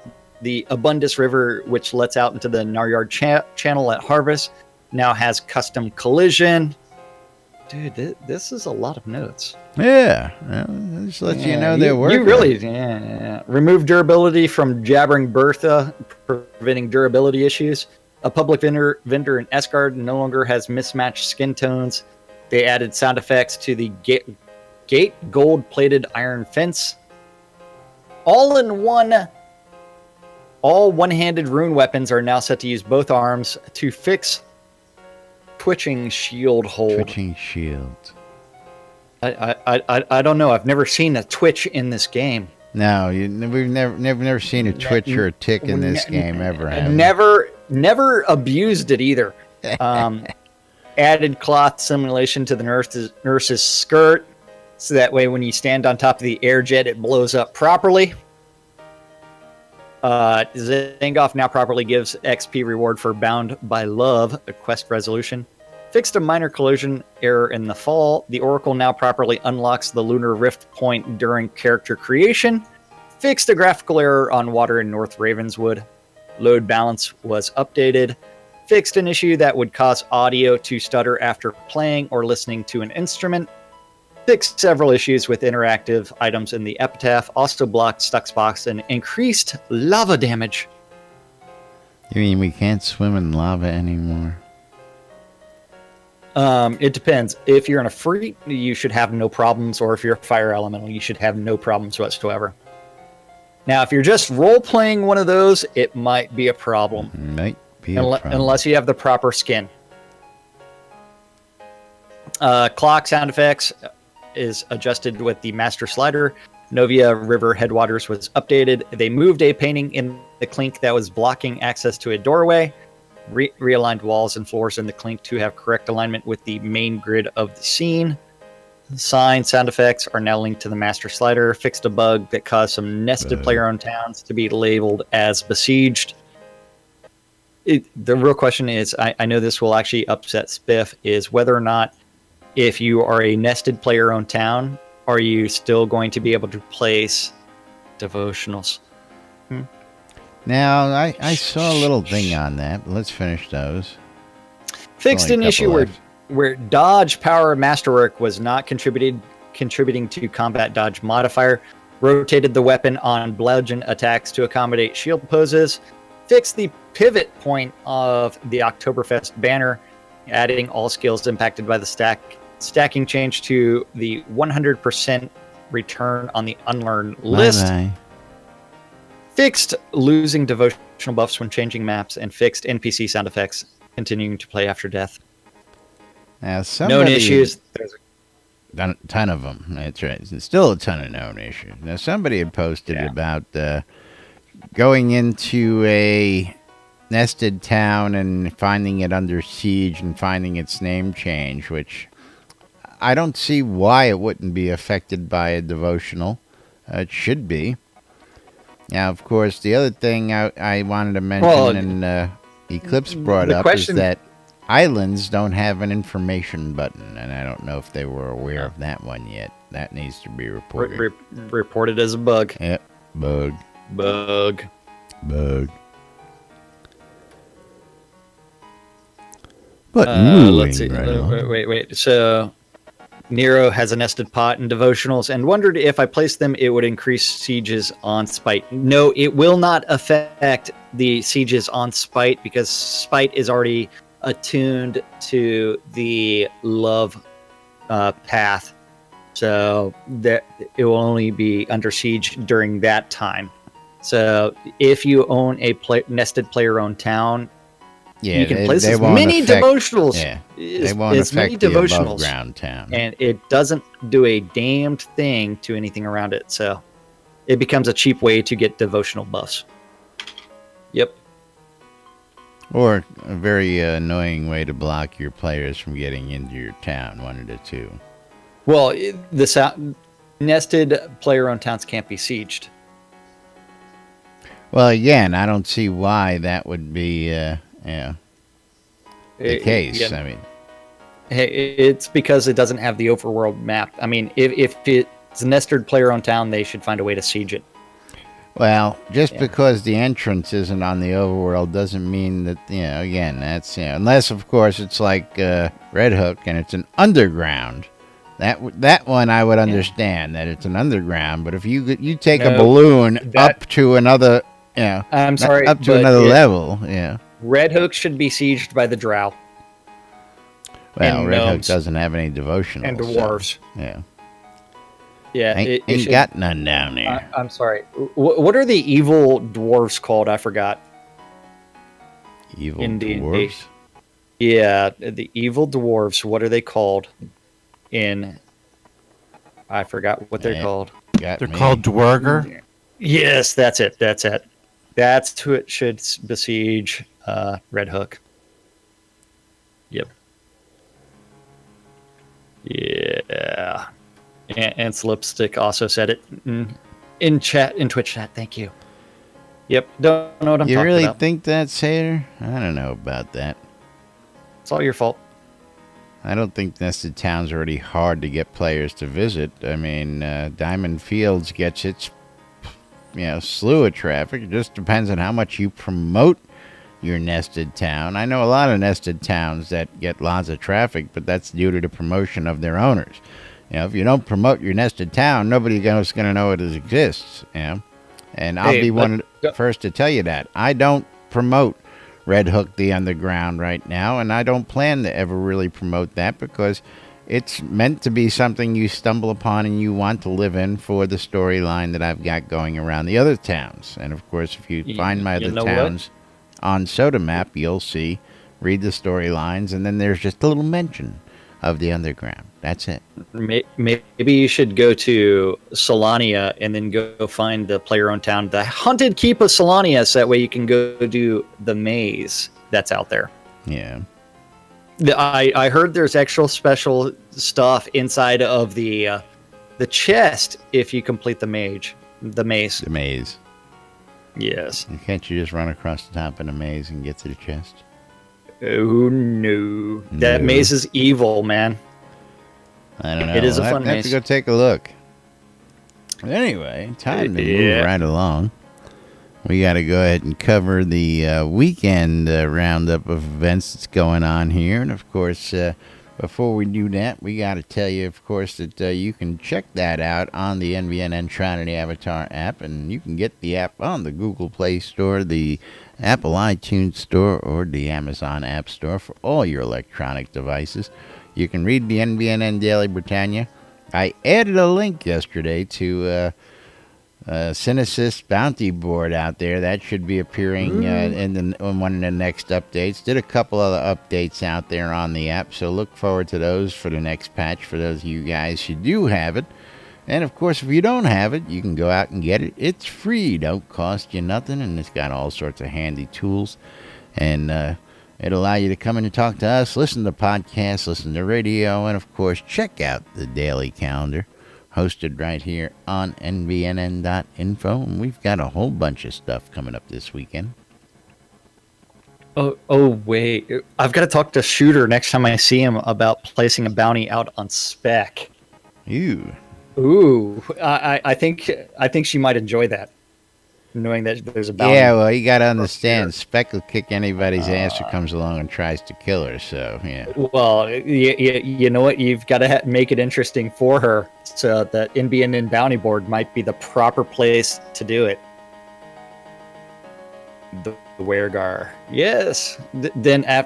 S2: The Abundus River, which lets out into the Naryard channel at Harvest, now has custom collision. Dude, this is a lot of notes.
S1: Yeah. Well, just let you know they're working.
S2: You really, remove durability from Jabbering Bertha, preventing durability issues. A public vendor in Esgard no longer has mismatched skin tones. They added sound effects to the gate gold-plated iron fence. All one-handed rune weapons are now set to use both arms to fix twitching shield hold.
S1: Twitching shield.
S2: I don't know. I've never seen a twitch in this game.
S1: No, we've never seen a twitch or a tick in this game ever. Have we?
S2: Never abused it either. Added cloth simulation to the nurse's skirt, so that way when you stand on top of the air jet, it blows up properly. Zangoff now properly gives XP reward for Bound by Love, a quest resolution. Fixed a minor collision error in the fall. The Oracle now properly unlocks the Lunar Rift point during character creation. Fixed a graphical error on water in North Ravenswood. Load balance was updated. Fixed an issue that would cause audio to stutter after playing or listening to an instrument. Fixed several issues with interactive items in the epitaph. Also blocked stuck spots and increased lava damage.
S1: You mean we can't swim in lava anymore?
S2: It depends. If you're in a free, you should have no problems, or if you're a fire elemental, you should have no problems whatsoever. Now, if you're just role-playing one of those, it might be a problem.
S1: Might be a problem.
S2: Unless you have the proper skin. Clock sound effects is adjusted with the master slider. Novia River headwaters was updated. They moved a painting in the clink that was blocking access to a doorway. Realigned walls and floors in the clink to have correct alignment with the main grid of the scene. Sign sound effects are now linked to the master slider. Fixed a bug that caused some nested player-owned towns to be labeled as besieged. The real question is, I know this will actually upset Spiff, is whether or not if you are a nested player-owned town, are you still going to be able to place devotionals?
S1: Now, I saw a little thing on that, but let's finish those.
S2: Fixed an issue where dodge power masterwork was not contributing to combat dodge modifier. Rotated the weapon on bludgeon attacks to accommodate shield poses. Fixed the pivot point of the Oktoberfest banner, adding all skills impacted by the stacking change to the 100% return on the unlearned list.
S1: Bye-bye.
S2: Fixed losing devotional buffs when changing maps, and fixed NPC sound effects continuing to play after death.
S1: Now,
S2: Known issues.
S1: There's a ton of them. That's right. There's still a ton of known issues. Now, somebody had posted about going into a nested town and finding it under siege and finding its name change, which I don't see why it wouldn't be affected by a devotional. It should be. Now, of course, the other thing I wanted to mention, and Eclipse brought up, is that islands don't have an information button, and I don't know if they were aware of that one yet. That needs to be reported.
S2: Reported as a bug.
S1: Yep, bug.
S2: Bug.
S1: But
S2: let's see.
S1: right along.
S2: Wait. So Nero has a nested pot in devotionals and wondered if I placed them, it would increase sieges on Spite. No, it will not affect the sieges on Spite because Spite is already attuned to the love path. So that it will only be under siege during that time. So if you own a nested player-owned town, you can place as many devotionals.
S1: Yeah, they won't affect the above-ground town.
S2: And it doesn't do a damned thing to anything around it. So it becomes a cheap way to get devotional buffs. Yep.
S1: Or a very annoying way to block your players from getting into your town, one of the two.
S2: Well, nested player-owned towns can't be sieged.
S1: Well, again, I don't see why that would be the case.
S2: Yeah.
S1: I mean,
S2: hey, it's because it doesn't have the overworld map. I mean, if it's a nested player-owned town, they should find a way to siege it.
S1: Well, just because the entrance isn't on the overworld doesn't mean that, again, that's, unless, of course, it's like Red Hook and it's an underground. That one I would understand, that it's an underground, but if you take a balloon up to another,
S2: I'm sorry,
S1: up to another level,
S2: Red Hook should be sieged by the Drow.
S1: Well,
S2: And
S1: Red Hook
S2: gnomes.
S1: doesn't have any devotional.
S2: And dwarves.
S1: Yeah.
S2: Yeah,
S1: Ain't got none down there.
S2: I'm sorry. What are the evil dwarves called? I forgot.
S1: Evil
S2: in D&D.
S1: dwarves?
S2: Yeah, the evil dwarves. What are they called? I forgot what they're called.
S1: They're
S8: called Dwerger.
S2: Yes, that's it. That's who it should besiege. Red Hook. Yep. Yeah. And Slipstick also said it in chat, in Twitch chat. Thank you. Yep. Don't know what I'm
S1: You
S2: talking
S1: really
S2: about.
S1: think that, Satyr? I don't know about that.
S2: It's all your fault.
S1: I don't think nested towns are already hard to get players to visit. I mean, Diamond Fields gets its, slew of traffic. It just depends on how much you promote your nested town. I know a lot of nested towns that get lots of traffic, but that's due to the promotion of their owners. If you don't promote your nested town, nobody else going to know it exists. And I'll be one of the first to tell you that. I don't promote Red Hook the Underground right now, and I don't plan to ever really promote that because it's meant to be something you stumble upon and you want to live in for the storyline that I've got going around the other towns. And of course, if you find my other towns on Soda Map, you'll read the storylines, and then there's just a little mention of the Underground. That's it.
S2: Maybe you should go to Solania and then go find the player-owned town, the Haunted Keep of Solania, so that way you can go do the maze that's out there.
S1: Yeah.
S2: I heard there's actual special stuff inside of the chest if you complete the maze. The maze. Yes.
S1: Can't you just run across the top of the maze and get to the chest?
S2: Oh, no. That maze is evil, man.
S1: I don't know.
S2: It is a fun
S1: maze. I have to go take a look. Anyway, time to move right along. We got to go ahead and cover the weekend roundup of events that's going on here. And, of course, before we do that, we got to tell you, of course, that you can check that out on the NBNN Trinity Avatar app. And you can get the app on the Google Play Store, the Apple iTunes Store, or the Amazon App Store for all your electronic devices. You can read the NBNN Daily Britannia. I added a link yesterday to Synesys Bounty Board out there. That should be appearing in one of the next updates. Did a couple other updates out there on the app, so look forward to those for the next patch for those of you guys who do have it. And, of course, if you don't have it, you can go out and get it. It's free. Don't cost you nothing, and it's got all sorts of handy tools. And it'll allow you to come in and talk to us, listen to podcasts, listen to radio, and, of course, check out the daily calendar hosted right here on nbnn.info. And we've got a whole bunch of stuff coming up this weekend.
S2: Oh, wait. I've got to talk to Shooter next time I see him about placing a bounty out on Spec. Ooh. I think she might enjoy that, knowing that there's a bounty.
S1: Yeah, well, you got to understand, Spec will kick anybody's ass who comes along and tries to kill her, so, yeah.
S2: Well, you know what? You've got to make it interesting for her, so the NBNN Bounty Board might be the proper place to do it. The Weregar. Yes.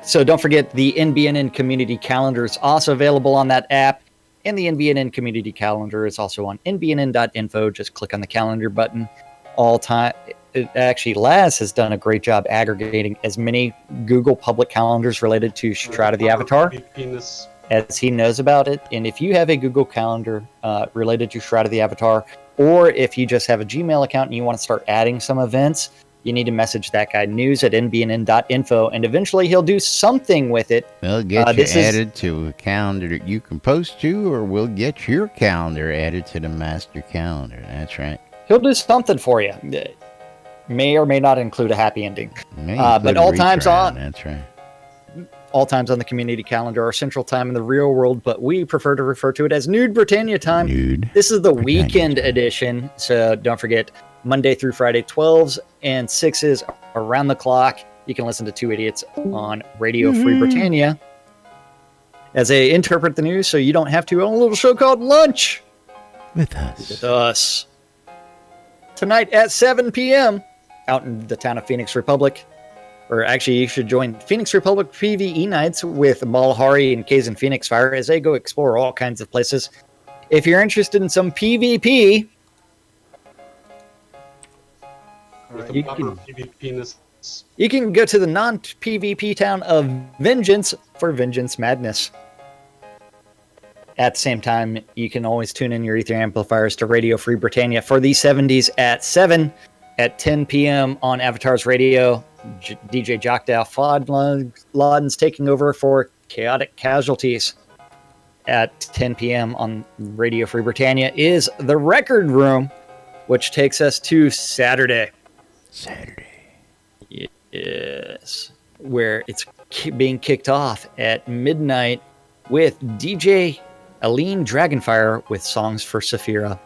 S2: So don't forget, the NBNN Community Calendar is also available on that app. And the NBNN Community Calendar is also on nbnn.info. Just click on the calendar button. Actually, Laz has done a great job aggregating as many Google public calendars related to Shroud of the Avatar as he knows about it. And if you have a Google Calendar related to Shroud of the Avatar, or if you just have a Gmail account and you want to start adding some events, you need to message that guy, news@nbnn.info, and eventually he'll do something with it.
S1: We'll get you added to a calendar that you can post to, or we'll get your calendar added to the master calendar. That's right.
S2: He'll do something for you. May or may not include a happy ending. But all times on.
S1: That's right.
S2: All times on the community calendar are Central Time in the real world, but we prefer to refer to it as Nude Britannia Time. This is the weekend edition, so don't forget, Monday through Friday, 12s and 6s around the clock. You can listen to Two Idiots on Radio Free Britannia as they interpret the news, so you don't have to, on a little show called Lunch
S1: with
S2: us. Tonight at 7 p.m. out in the town of Phoenix Republic. or actually you should join Phoenix Republic PvE nights with Malahari and Kazan Phoenix Fire as they go explore all kinds of places. If you're interested in some PvP, you can go to the non-PvP town of Vengeance for Vengeance Madness. At the same time, you can always tune in your Ether amplifiers to Radio Free Britannia for the 70s at 7 at 10 p.m. on Avatar's Radio. DJ Jockdow Flodden's taking over for Chaotic Casualties. At 10 p.m. on Radio Free Britannia is The Record Room, which takes us to Saturday. Yes. Where it's being kicked off at midnight with DJ Aline Dragonfire with Songs for Saphira.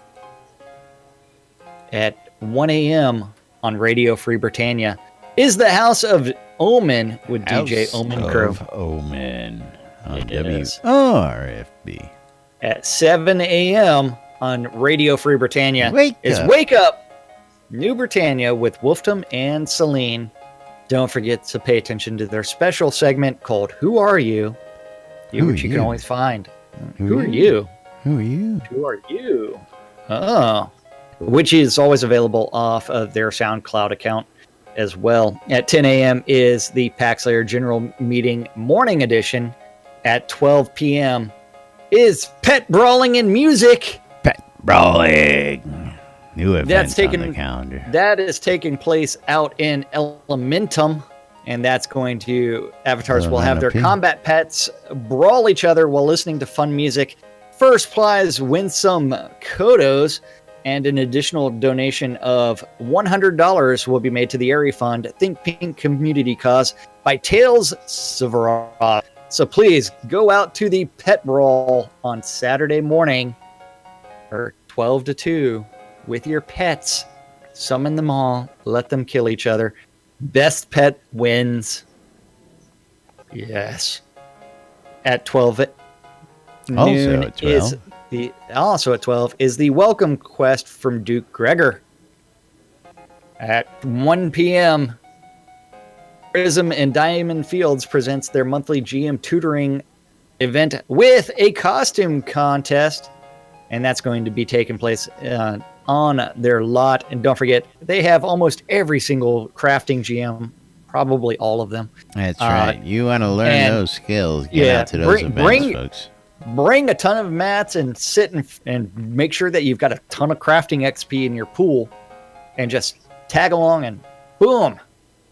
S2: At 1 a.m. on Radio Free Britannia is the House of Omen with DJ Omen Crow.
S1: Omen on
S2: Yes.
S1: WRFB.
S2: At 7 a.m. on Radio Free Britannia
S1: Wake
S2: Up New Britannia with Wolfdom and Celine. Don't forget to pay attention to their special segment called Who Are You? Which you can always find. Who are you?
S1: Who are you?
S2: Who are you? Oh. Which is always available off of their SoundCloud account as well. At 10 a.m. is the Paxlayer General Meeting Morning Edition. At 12 p.m. is Pet Brawling and Music.
S1: Pet Brawling. New event on the calendar.
S2: That is taking place out in Elementum. And that's going to... Avatars will have their combat pets brawl each other while listening to fun music. First prize wins some Kodos. And an additional donation of $100 will be made to the Airy Fund, Think Pink Community Cause, by Tails Silverrod. So please go out to the Pet Brawl on Saturday morning, or 12 to 2, with your pets. Summon them all. Let them kill each other. Best pet wins. Yes. At 12 noon
S1: at 12.
S2: Also at 12 is the Welcome Quest from Duke Gregor. At 1 p.m., Prism and Diamond Fields presents their monthly GM tutoring event with a costume contest. And that's going to be taking place on their lot. And don't forget, they have almost every single crafting GM, probably all of them.
S1: That's right. You want to learn those skills, get out to those events, folks.
S2: Bring a ton of mats and sit and make sure that you've got a ton of crafting XP in your pool and just tag along and boom,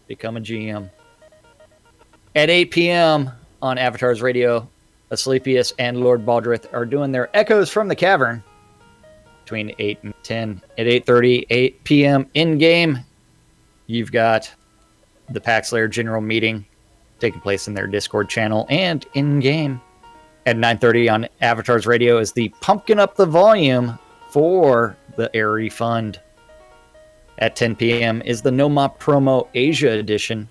S2: become a GM. At 8 p.m. on Avatar's Radio, Asclepius and Lord Baldrith are doing their Echoes from the Cavern between 8 and 10. At 8:30, 8 p.m. in-game, you've got the Paxlayer General Meeting taking place in their Discord channel and in-game. At 9:30 on Avatar's Radio is the Pumpkin Up the Volume for the Airy Fund. At 10 p.m. is the Noma Promo Asia Edition,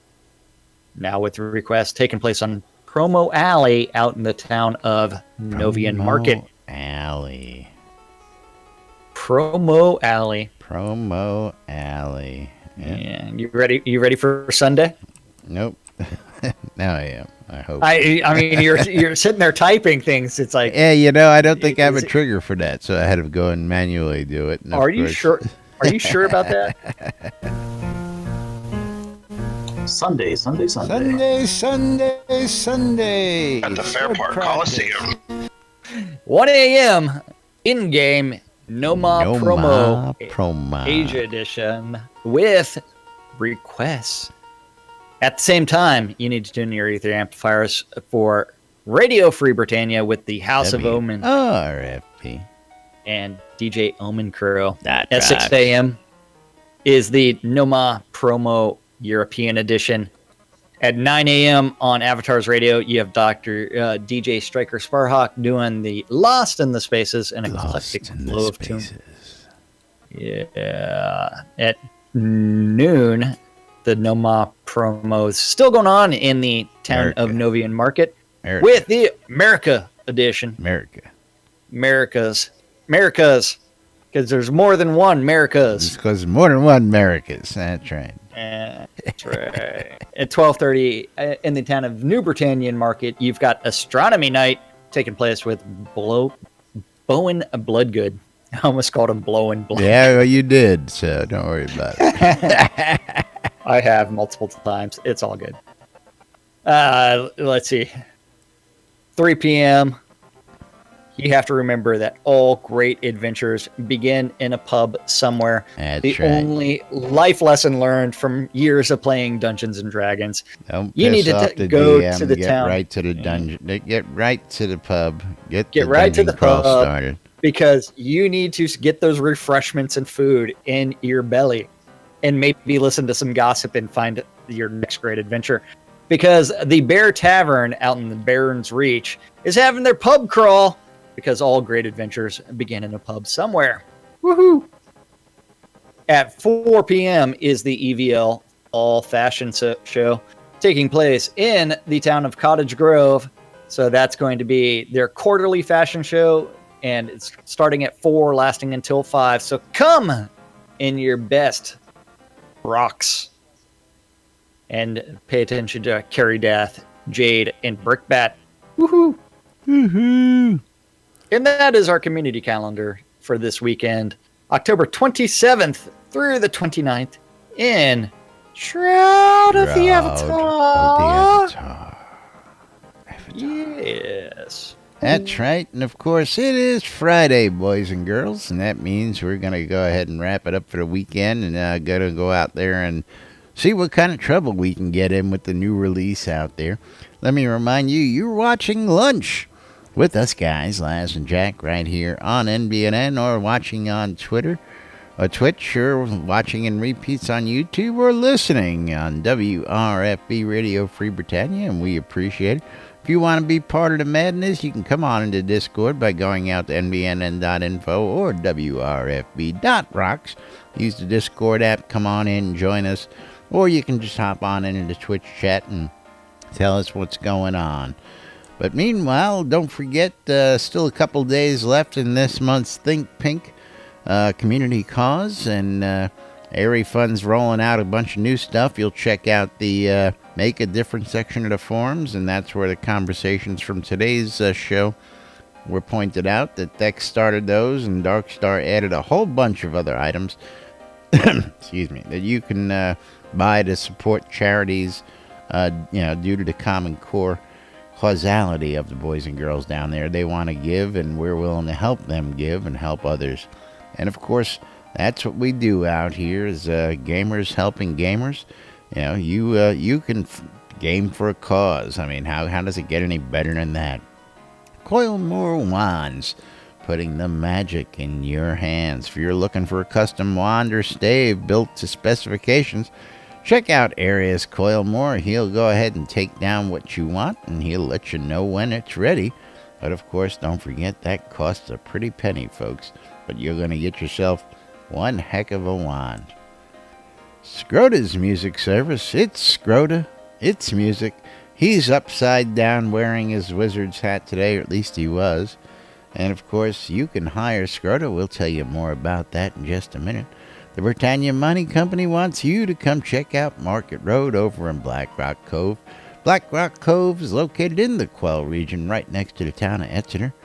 S2: now with requests taking place on Promo Alley out in the town of Novian Market. Promo Alley. Yeah. You ready for Sunday?
S1: Nope. Now I am. I hope.
S2: I mean, you're sitting there typing things. It's like,
S1: yeah, I don't think I have a trigger for that, so I had to go and manually do it.
S2: Are you sure? Are you sure about that?
S8: Sunday.
S1: At
S8: the Fairpark Coliseum.
S2: 1 a.m. in-game Noma Promo Asia Edition with requests. At the same time, you need to tune your Ether amplifiers for Radio Free Britannia with the House of Omen.
S1: RFP.
S2: And DJ Omen Crow. At 6 a.m. is the Noma Promo European Edition. At 9 a.m. on Avatar's Radio, you have DJ Striker Sparhawk doing the Lost in the Spaces and eclectic flow of tunes. Yeah. At noon, the Noma promos still going on in the town of Novian Market with the America Edition. America's. Because Because there's more than one Americas.
S1: Because more than one Americas. That's right.
S2: That's right. At 12:30 in the town of New Britannian Market, you've got Astronomy Night taking place with Bowen Bloodgood. I almost called him Blowing Blood.
S1: Yeah, well, you did, so don't worry about it.
S2: I have multiple times. It's all good. Let's see. 3 p.m. You have to remember that all great adventures begin in a pub somewhere.
S1: That's
S2: the
S1: right.
S2: only life lesson learned from years of playing Dungeons and Dragons.
S1: Don't
S2: You
S1: piss
S2: need to
S1: off the
S2: go
S1: DM,
S2: to the
S1: get
S2: town.
S1: right to the dungeon. Get right to the pub. Get the
S2: right to
S1: dungeon
S2: the
S1: crawl
S2: pub.
S1: started.
S2: Because you need to get those refreshments and food in your belly and maybe listen to some gossip and find your next great adventure. Because the Bear Tavern out in the Baron's Reach is having their pub crawl because all great adventures begin in a pub somewhere. Woohoo! At 4 p.m. is the EVL All Fashion Show taking place in the town of Cottage Grove. So that's going to be their quarterly fashion show, and it's starting at 4, lasting until 5. So come in your best rocks and pay attention to Carrie Death, Jade, and Brickbat. Woohoo!
S1: Woohoo!
S2: And that is our community calendar for this weekend, October 27th through the 29th in Shroud of the Avatar. Yes.
S1: That's right. And of course, it is Friday, boys and girls. And that means we're going to go ahead and wrap it up for the weekend and going to go out there and see what kind of trouble we can get in with the new release out there. Let me remind you, you're watching Lunch with us guys, Laz and Jack, right here on NBNN, or watching on Twitter or Twitch, or watching in repeats on YouTube, or listening on WRFB Radio Free Britannia, and we appreciate it. If you want to be part of the madness, you can come on into Discord by going out to nbnn.info or wrfb.rocks. Use the Discord app, come on in and join us, or you can just hop on into the Twitch chat and tell us what's going on. But meanwhile, don't forget, still a couple days left in this month's Think Pink community cause, and Airy Fun's rolling out a bunch of new stuff. You'll check out the Make a Difference section of the forums, and that's where the conversations from today's show were pointed out, that Dex started those, and Darkstar added a whole bunch of other items, excuse me, that you can buy to support charities, due to the common core causality of the boys and girls down there. They want to give, and we're willing to help them give and help others. And of course, that's what we do out here, is gamers helping gamers. You can game for a cause. I mean, how does it get any better than that? Coil more wands, putting the magic in your hands. If you're looking for a custom wand or stave built to specifications, check out Arius Coilmore. He'll go ahead and take down what you want, and he'll let you know when it's ready. But of course, don't forget that costs a pretty penny, folks. But you're going to get yourself one heck of a wand. Scrota's music service. It's Scrota. It's music. He's upside down wearing his wizard's hat today, or at least he was. And of course, you can hire Scrota. We'll tell you more about that in just a minute. The Britannia Money Company wants you to come check out Market Road over in Black Rock Cove. Black Rock Cove is located in the Quell region, right next to the town of Exeter,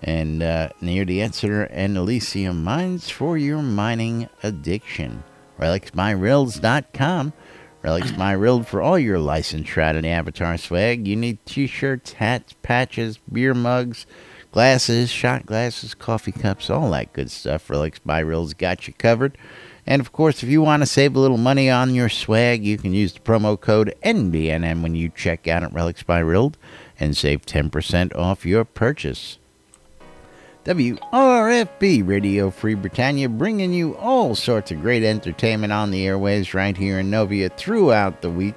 S1: and near the Exeter and Elysium mines for your mining addiction. RelicsByRills.com. Relics by Rild for all your licensed Shroud and Avatar swag. You need t-shirts, hats, patches, beer mugs, glasses, shot glasses, coffee cups, all that good stuff. Relics by Rild's got you covered. And, of course, if you want to save a little money on your swag, you can use the promo code NBNN when you check out at Relics by Rild and save 10% off your purchase. WRFB Radio Free Britannia, bringing you all sorts of great entertainment on the airwaves right here in Novia throughout the week.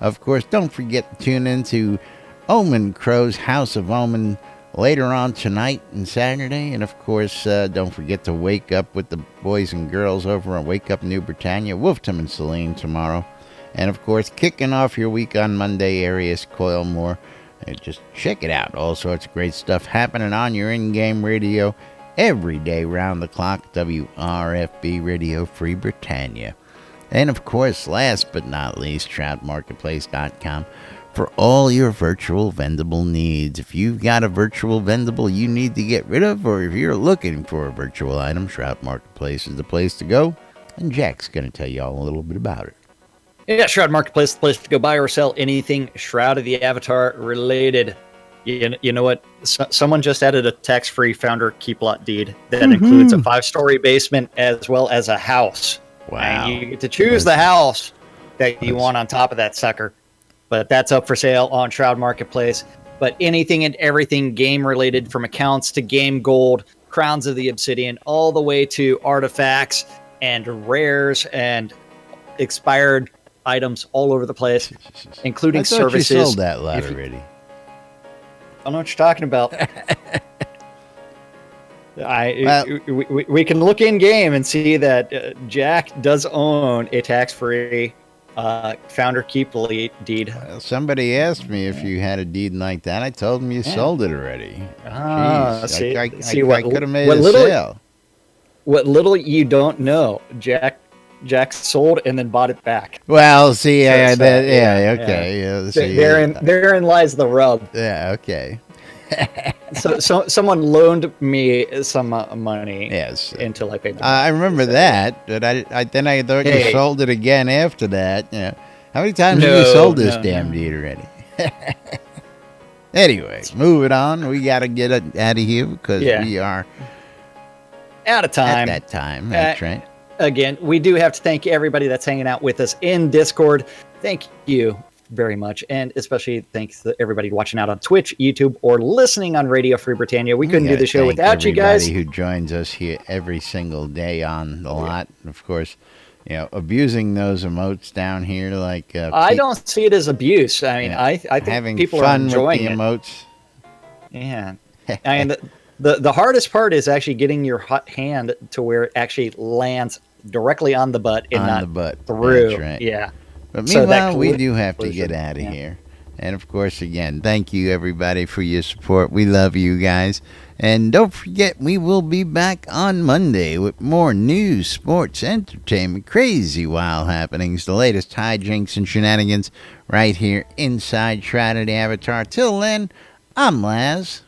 S1: Of course, don't forget to tune in to Omen Crow's House of Omen later on tonight and Saturday. And of course, don't forget to wake up with the boys and girls over on Wake Up New Britannia, Wolfton and Celine tomorrow. And of course, kicking off your week on Monday, Arius Coilmore. Just check it out. All sorts of great stuff happening on your in-game radio every day round the clock, WRFB Radio Free Britannia. And of course, last but not least, ShroudMarketplace.com for all your virtual vendable needs. If you've got a virtual vendable you need to get rid of, or if you're looking for a virtual item, Shroud Marketplace is the place to go. And Jack's going to tell you all a little bit about it.
S2: Yeah, Shroud Marketplace is the place to go buy or sell anything Shroud of the Avatar related. You know what? Someone just added a tax-free founder keep lot deed that includes a 5-story basement as well as a house.
S1: Wow.
S2: And you get to choose the house that you want on top of that sucker. But that's up for sale on Shroud Marketplace. But anything and everything game related, from accounts to game gold, crowns of the obsidian, all the way to artifacts and rares and expired items all over the place, including
S1: I thought
S2: services.
S1: You sold that lot already.
S2: I don't know what you're talking about. We can look in game and see that Jack does own a tax-free founder keep deed.
S1: Well, somebody asked me if you had a deed like that. I told them you sold it already.
S2: See,
S1: I
S2: what
S1: could have made a sale.
S2: What little you don't know, Jack sold and then bought it back.
S1: Well, see,
S2: okay.
S1: Therein
S2: lies the rub.
S1: Yeah, okay.
S2: so someone loaned me some money.
S1: Yes,
S2: until I paid them.
S1: I remember that, but I thought you sold it again after that. Yeah. How many times have you sold this damn deed already? Anyway, moving on. We got to get out of here because we are
S2: out of time.
S1: At that time, that's right.
S2: Again, we do have to thank everybody that's hanging out with us in Discord. Thank you very much, and especially thanks to everybody watching out on Twitch, YouTube, or listening on Radio Free Britannia. We couldn't do the show without you guys.
S1: Who joins us here every single day on the lot. Of course, abusing those emotes down here, like
S2: I don't see it as abuse. I mean, I think
S1: having
S2: people
S1: fun
S2: are enjoying
S1: with the emotes.
S2: Yeah, and the hardest part is actually getting your hot hand to where it actually lands directly on the butt and not through.
S1: That's right.
S2: Yeah.
S1: But meanwhile, we do have to get out of here. And of course, again, thank you everybody for your support. We love you guys. And don't forget, we will be back on Monday with more news, sports, entertainment, crazy wild happenings, the latest hijinks and shenanigans right here inside Shroud of the Avatar. Till then, I'm Laz.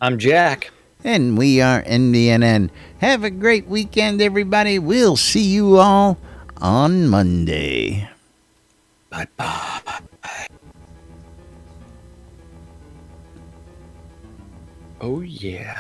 S2: I'm Jack.
S1: And we are NBNN. Have a great weekend, everybody. We'll see you all on Monday. Bye-bye.
S2: Oh, yeah.